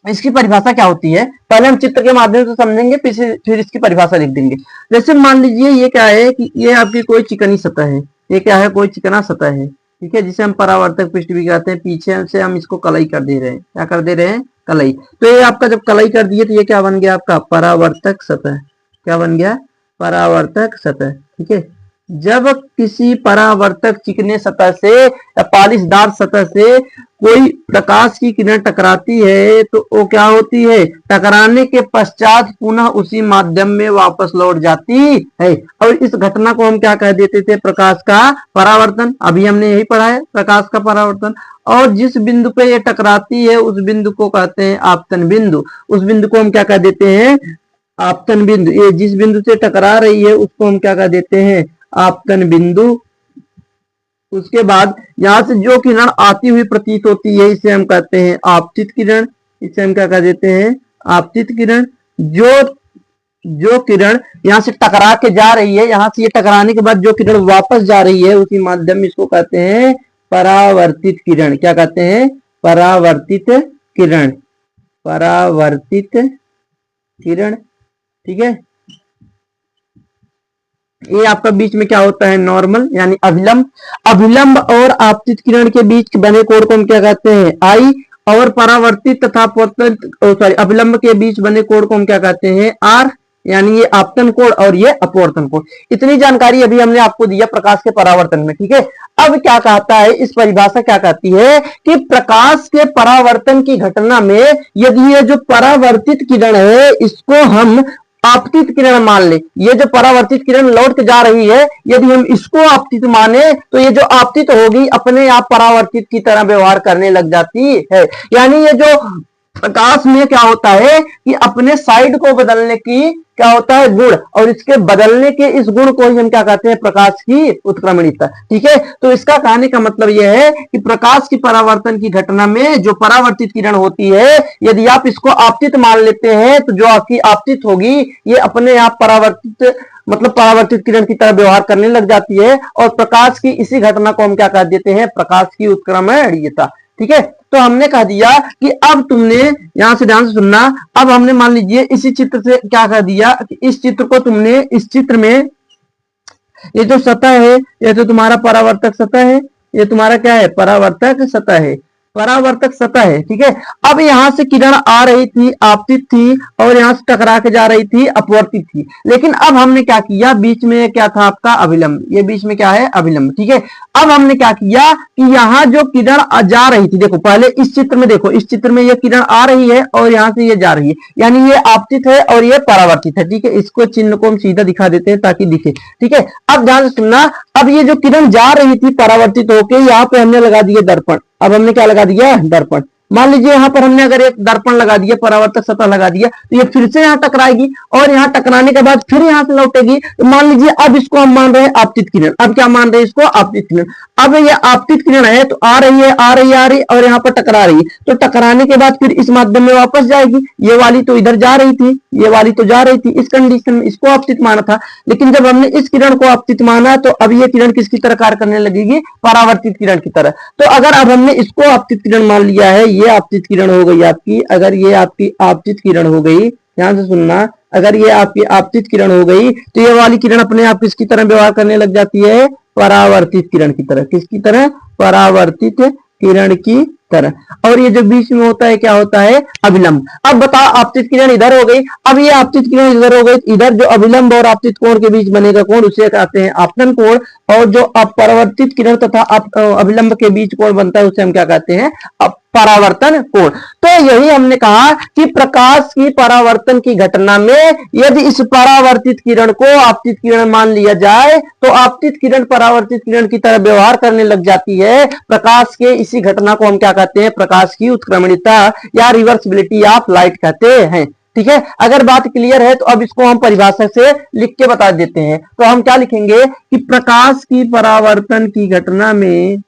इसकी परिभाषा क्या होती है, पहले हम चित्र के माध्यम से समझेंगे, फिर इसकी परिभाषा लिख देंगे। जैसे मान लीजिए ये क्या है कि ये आपकी कोई चिकनी सतह है, ये क्या है, कोई चिकना सतह है, ठीक है, जिसे हम परावर्तक पृष्ठ भी कहते हैं। पीछे से हम इसको कलई कर दे रहे हैं, क्या कर दे रहे हैं, कलई। तो ये आपका जब कलई कर दिए तो ये क्या बन गया, आपका परावर्तक सतह। क्या बन गया, परावर्तक सतह। ठीक है, जब किसी परावर्तक चिकने सतह से या पॉलिशदार सतह से कोई प्रकाश की किरण टकराती है तो वो क्या होती है, टकराने के पश्चात पुनः उसी माध्यम में वापस लौट जाती है। और इस घटना को हम क्या कह देते थे, प्रकाश का परावर्तन। अभी हमने यही पढ़ा है, प्रकाश का परावर्तन। और जिस बिंदु पे ये टकराती है उस बिंदु को कहते हैं आपतन बिंदु। उस बिंदु को हम क्या कह देते हैं, आपतन बिंदु। ये जिस बिंदु से टकरा रही है उसको हम क्या कह देते हैं, आपतन बिंदु। उसके बाद यहां से जो किरण आती हुई प्रतीत होती है इसे हम कहते हैं आपतित किरण। इसे हम क्या कह देते हैं, आपतित किरण। जो किरण यहां से टकरा के जा रही है, यहां से ये टकराने के बाद जो किरण वापस जा रही है उसी माध्यम, इसको कहते हैं परावर्तित किरण। क्या कहते हैं, परावर्तित किरण। परावर्तित किरण, ठीक है। ये आपका बीच में क्या होता है, नॉर्मल यानी अभिलंब। अभिलंब और आपतित किरण के बीच बने कोण को हम क्या कहते हैं, आई। और परावर्तित तथा अभिलंब के बीच बने कोण को हम क्या कहते हैं, आर। यानी ये आपतन कोण और ये अपवर्तन कोण। इतनी जानकारी अभी हमने आपको दिया प्रकाश के परावर्तन में, ठीक है। अब क्या कहता है, इस परिभाषा क्या कहती है कि प्रकाश के परावर्तन की घटना में यदि ये जो परावर्तित किरण है इसको हम आपतित किरण मान ले, ये जो परावर्तित किरण लौट के जा रही है यदि हम इसको आपतित माने तो ये जो आपतित होगी अपने आप परावर्तित की तरह व्यवहार करने लग जाती है। यानी ये जो प्रकाश में क्या होता है कि अपने साइड को बदलने की क्या होता है, गुण। और इसके बदलने के इस गुण को ही हम क्या कहते हैं, प्रकाश की उत्क्रमणीयता। ठीक है, तो इसका कहने का मतलब यह है कि प्रकाश की परावर्तन की घटना में जो परावर्तित किरण होती है यदि आप इसको आपतित मान लेते हैं तो जो आपकी आपतित होगी ये अपने आप परावर्तित मतलब परावर्तित किरण की तरह व्यवहार करने लग जाती है। और प्रकाश की इसी घटना को हम क्या कह देते हैं, प्रकाश की उत्क्रमणीयता। ठीक है, तो हमने कह दिया कि अब तुमने यहां से ध्यान से सुनना। अब हमने मान लीजिए इसी चित्र से क्या कह दिया कि इस चित्र को तुमने, इस चित्र में ये जो सतह है ये तो तुम्हारा परावर्तक सतह है, ये तुम्हारा क्या है, परावर्तक सतह है, परावर्तक सतह है। ठीक है, अब यहां से किरण आ रही थी, आपतित थी, और यहां से टकरा के जा रही थी, अपवर्तित थी। लेकिन अब हमने क्या किया, बीच में क्या था आपका अभिलंब, ये बीच में क्या है, अभिलंब। ठीक है, अब हमने क्या किया कि यहां जो किरण जा रही थी, देखो पहले इस चित्र में देखो, इस चित्र में ये किरण आ रही है और यहां से ये जा रही है, यानी ये आपतित है और ये परावर्तित है। ठीक है, इसको चिन्ह को हम सीधा दिखा देते हैं ताकि दिखे। ठीक है, अब ध्यान से सुनना। अब ये जो किरण जा रही थी परावर्तित होकर, यहाँ पे हमने लगा दिया दर्पण। अब हमने क्या लगा दिया, दर्पण। मान लीजिए यहां पर हमने अगर एक दर्पण लगा दिया, परावर्तक सतह लगा दिया, तो ये फिर से यहां टकराएगी और यहां टकराने के बाद फिर यहां से लौटेगी। तो मान लीजिए अब इसको हम मान रहे हैं आपतित किरण। अब क्या मान रहे हैं इसको, आपतित किरण। अब ये आपतित किरण है तो आ रही है, आ रही है, आ रही है और यहाँ पर टकरा रही है। तो टकराने के बाद फिर इस माध्यम में वापस जाएगी। ये वाली तो इधर जा रही थी, ये वाली तो जा रही थी, इस कंडीशन में इसको आपतित माना था। लेकिन जब हमने इस किरण को आपतित माना तो अब ये किरण किसकी तरह कार्य करने लगेगी, परावर्तित किरण की तरह। तो अगर अब हमने इसको आपतित किरण मान लिया है, ये आपतित किरण हो गई आपकी। अगर ये आपकी आपतित किरण हो गई, ध्यान से सुनना, अगर ये आपकी आपतित किरण हो गई तो ये वाली किरण अपने आप किसकी तरह व्यवहार करने लग जाती है, परावर्तित किरण की तरह। किसकी तरह, परावर्तित किरण की तरह। और ये जो बीच में होता है क्या होता है, अभिलंब। अब बताओ आपतित किरण इधर हो गई, अब ये आपतित किरण इधर हो गई, इधर जो अभिलंब और आपतित कोण के बीच बनेगा कोण उसे कहते हैं आपतन कोण। और जो अपरावर्तित किरण तथा अभिलंब के बीच कोण बनता है उसे हम क्या कहते हैं, परावर्तन कोण। तो यही हमने कहा कि प्रकाश की परावर्तन की घटना में यदि इस परावर्तित किरण को आपतित किरण मान लिया जाए तो आपतित किरण परावर्तित किरण की तरह व्यवहार करने लग जाती है। प्रकाश के इसी घटना को हम क्या कहते हैं, प्रकाश की उत्क्रमणीयता या रिवर्सिबिलिटी ऑफ लाइट कहते हैं। ठीक है। अगर बात क्लियर है तो अब इसको हम परिभाषा से लिख के बता देते हैं। तो हम क्या लिखेंगे कि प्रकाश की परावर्तन की घटना में,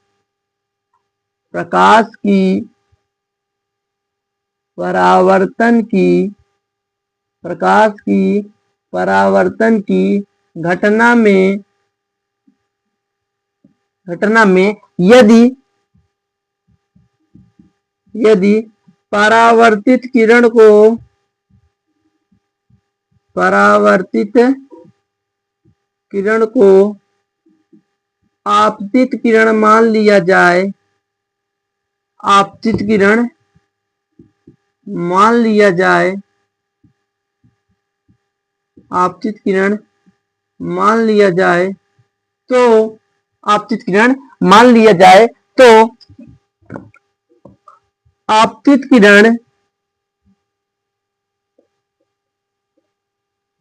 प्रकाश की परावर्तन की, प्रकाश की परावर्तन की घटना में, यदि परावर्तित किरण को, परावर्तित किरण को आपतित किरण मान लिया जाए, आपतित किरण मान लिया जाए, आपतित किरण मान लिया जाए, तो आपतित किरण मान लिया जाए तो आपतित किरण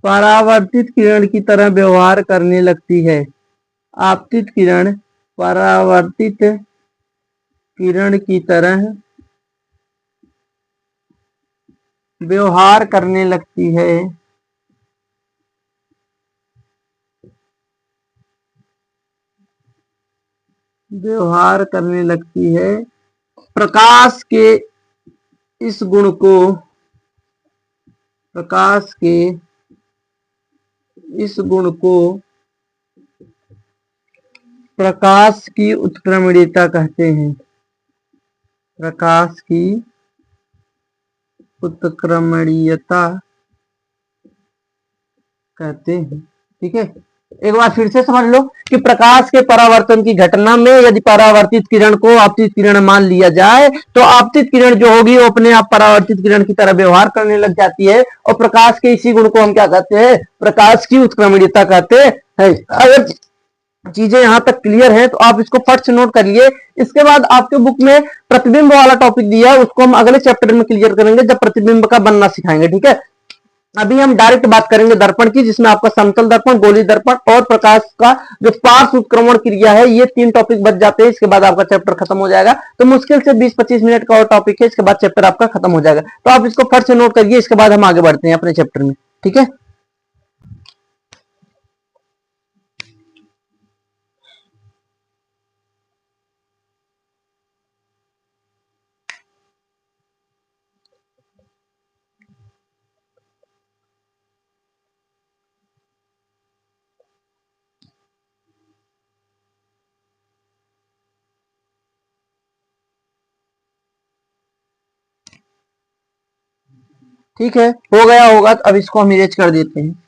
परावर्तित किरण की तरह व्यवहार करने लगती है। आपतित किरण परावर्तित किरण की तरह व्यवहार करने लगती है। व्यवहार करने लगती है। प्रकाश के इस गुण को, प्रकाश के इस गुण को प्रकाश की उत्क्रमणीयता कहते हैं। प्रकाश की उत्क्रमणीयता कहते हैं। ठीक है, एक बार फिर से समझ लो कि प्रकाश के परावर्तन की घटना में यदि परावर्तित किरण को आपतित किरण मान लिया जाए तो आपतित किरण जो होगी वो अपने आप परावर्तित किरण की तरह व्यवहार करने लग जाती है। और प्रकाश के इसी गुण को हम क्या कहते हैं, प्रकाश की उत्क्रमणीयता कहते हैं। अगर चीजें यहां तक क्लियर है तो आप इसको फट से नोट करिए। इसके बाद आपके बुक में प्रतिबिंब वाला टॉपिक दिया है, उसको हम अगले चैप्टर में क्लियर करेंगे जब प्रतिबिंब का बनना सिखाएंगे। ठीक है, अभी हम डायरेक्ट बात करेंगे दर्पण की, जिसमें आपका समतल दर्पण, गोली दर्पण और प्रकाश का जो पार्श्व उत्क्रमण क्रिया है, ये 3 टॉपिक बच जाते हैं। इसके बाद आपका चैप्टर खत्म हो जाएगा। तो मुश्किल से 20-25 मिनट का और टॉपिक है, इसके बाद चैप्टर आपका खत्म हो जाएगा। तो आप इसको फट से नोट करिए, इसके बाद हम आगे बढ़ते हैं अपने चैप्टर में। ठीक है, ठीक है, हो गया होगा। तो अब इसको हम इरेज कर देते हैं।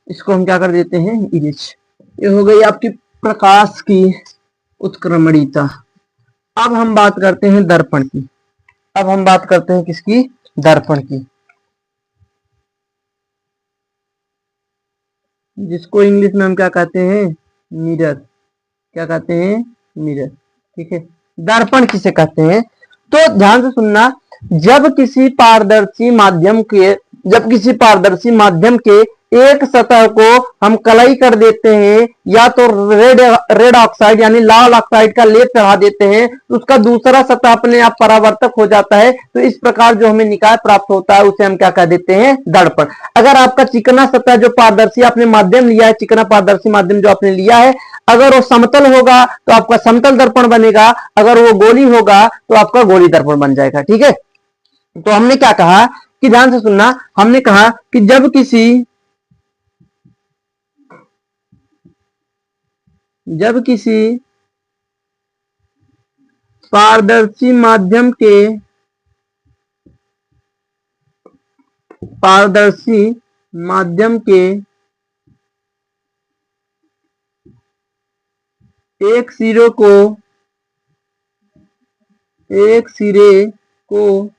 इसको हम क्या कर देते हैं, इरेज। ये हो गई आपकी प्रकाश की उत्क्रमणीयता। अब हम बात करते हैं दर्पण की। अब हम बात करते हैं किसकी, दर्पण की, जिसको इंग्लिश में हम क्या कहते हैं, मिरर। क्या कहते हैं, मिरर। ठीक है, दर्पण किसे कहते हैं, तो ध्यान से सुनना। जब किसी पारदर्शी माध्यम के, जब किसी पारदर्शी माध्यम के एक सतह को हम कलई कर देते हैं या तो रेड ऑक्साइड यानी लाल ऑक्साइड का लेप चढ़ा देते हैं, तो उसका दूसरा सतह अपने आप परावर्तक हो जाता है। तो इस प्रकार जो हमें निकाय प्राप्त होता है उसे हम क्या कह देते हैं, दर्पण। अगर आपका चिकना सतह जो पारदर्शी आपने माध्यम लिया है, चिकना पारदर्शी माध्यम जो आपने लिया है, अगर वो समतल होगा तो आपका समतल दर्पण बनेगा, अगर वो गोली होगा तो आपका गोली दर्पण बन जाएगा। ठीक है, तो हमने क्या कहा कि ध्यान से सुनना, हमने कहा कि जब किसी पारदर्शी माध्यम के, पारदर्शी माध्यम के एक सिरे को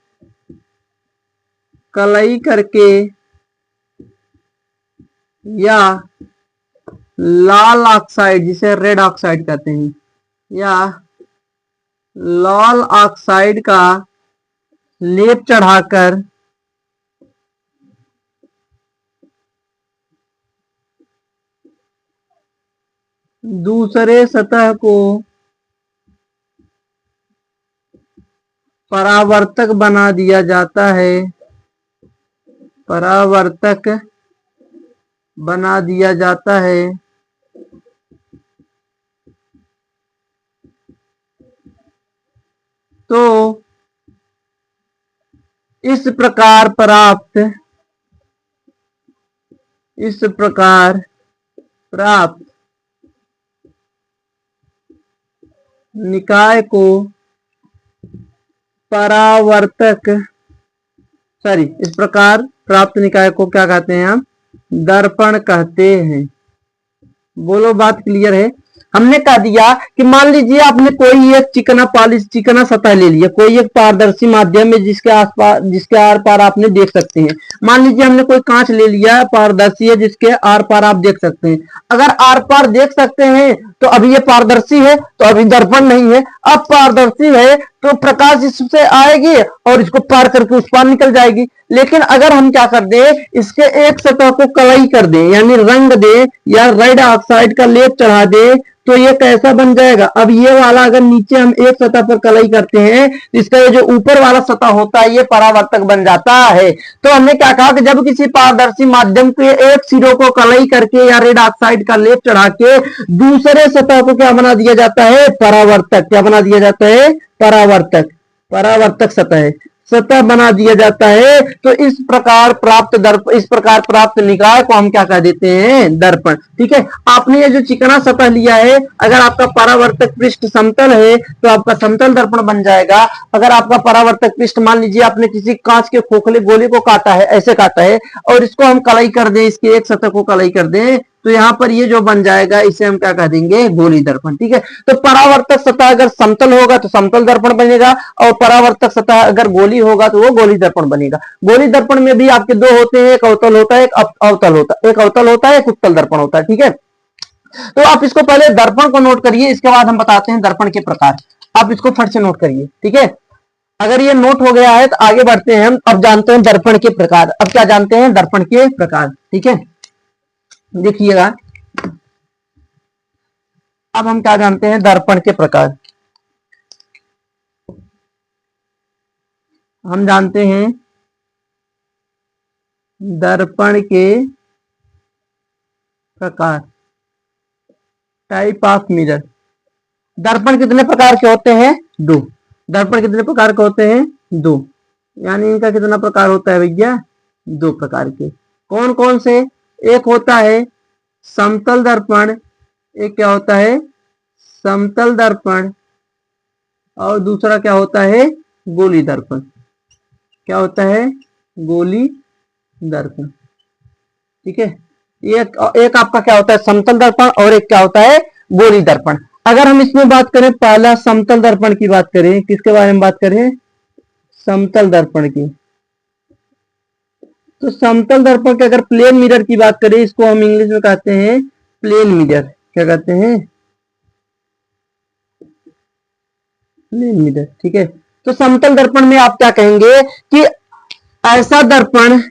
कलई करके या लाल ऑक्साइड, जिसे रेड ऑक्साइड कहते हैं, या लाल ऑक्साइड का लेप चढ़ाकर दूसरे सतह को परावर्तक बना दिया जाता है, परावर्तक बना दिया जाता है, तो इस प्रकार प्राप्त निकाय को इस प्रकार प्राप्त निकाय को क्या कहते हैं हम? दर्पण कहते हैं। बोलो बात क्लियर है? हमने कह दिया कि मान लीजिए आपने कोई एक चिकना सतह ले लिया, कोई एक पारदर्शी माध्यम में जिसके आर पार आपने देख सकते हैं। मान लीजिए हमने कोई कांच ले लिया पारदर्शी है, जिसके आर पार आप देख सकते हैं। अगर आर पार देख सकते हैं तो अभी ये पारदर्शी है, तो अभी दर्पण नहीं है। अब पारदर्शी है तो प्रकाश इससे आएगी और इसको पार करके उस पार निकल जाएगी। लेकिन अगर हम क्या कर दें, इसके एक सतह को कलई कर दें, यानी रंग दें या रेड ऑक्साइड का लेप चढ़ा दें, तो ये कैसा बन जाएगा? अब ये वाला अगर नीचे हम एक सतह पर कलई करते हैं, इसका ये जो ऊपर वाला सतह होता है ये परावर्तक बन जाता है। तो हमने क्या कहा कि जब किसी पारदर्शी माध्यम के एक सिरों को कलई करके या रेड ऑक्साइड का लेप चढ़ा के दूसरे सतह को क्या बना दिया जाता है? परावर्तक। क्या बना दिया जाता है? परावर्तक सतह बना दिया जाता है। तो इस प्रकार प्राप्त निकाय को हम क्या कह देते हैं? दर्पण। ठीक है। आपने ये जो चिकना सतह लिया है, अगर आपका परावर्तक पृष्ठ समतल है तो आपका समतल दर्पण बन जाएगा। अगर आपका परावर्तक पृष्ठ, मान लीजिए आपने किसी कांच के खोखले गोले को काटा है, ऐसे काटा है, और इसको हम कलई कर दें, इसके एक सतह को कलई कर दें, तो यहां पर ये जो बन जाएगा इसे हम क्या कह देंगे? गोली दर्पण। ठीक है। तो परावर्तक सतह अगर समतल होगा तो समतल दर्पण बनेगा, और परावर्तक सतह अगर गोली होगा तो वो गोली दर्पण बनेगा। गोली दर्पण में भी आपके दो होते हैं, एक अवतल होता है, एक अवतल होता है, एक उत्तल दर्पण होता है। ठीक है। तो आप इसको पहले दर्पण को नोट करिए, इसके बाद हम बताते हैं दर्पण के प्रकार। आप इसको फट से नोट करिए। ठीक है। अगर ये नोट हो गया है तो आगे बढ़ते हैं हम। अब जानते हैं दर्पण के प्रकार। अब क्या जानते हैं? दर्पण के प्रकार। ठीक है। देखिएगा, अब हम क्या जानते हैं? दर्पण के प्रकार। हम जानते हैं दर्पण के प्रकार, टाइप ऑफ मिरर। दर्पण कितने प्रकार के होते हैं? दो। दर्पण कितने प्रकार के होते हैं? दो। यानी इनका कितना प्रकार होता है भैया? दो प्रकार के। कौन कौन से? एक होता है समतल दर्पण, एक क्या होता है? समतल दर्पण, और दूसरा क्या होता है? गोली दर्पण। क्या होता है? गोली दर्पण। ठीक है। एक आपका क्या होता है? समतल दर्पण, और एक क्या होता है? गोली दर्पण। अगर हम इसमें बात करें, पहला समतल दर्पण की बात करें, किसके बारे में बात करें? समतल दर्पण की। तो समतल दर्पण के अगर प्लेन मिरर की बात करें, इसको हम इंग्लिश में कहते हैं प्लेन मिरर। क्या कहते हैं? Plane mirror. ठीक है। तो समतल दर्पण में आप क्या कहेंगे कि ऐसा दर्पण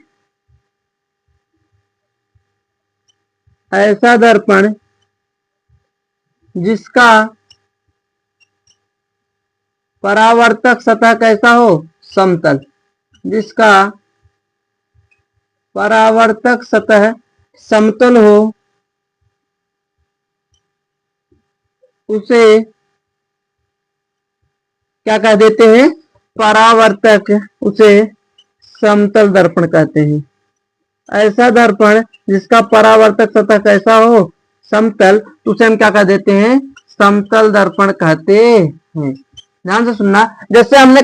जिसका परावर्तक सतह कैसा हो? समतल। जिसका परावर्तक सतह समतल हो, उसे क्या कह देते हैं? परावर्तक। उसे समतल दर्पण कहते हैं। ऐसा दर्पण जिसका परावर्तक सतह कैसा हो? समतल, तो उसे हम क्या कह देते हैं? समतल दर्पण कहते हैं। ध्यान से सुनना। जैसे हमने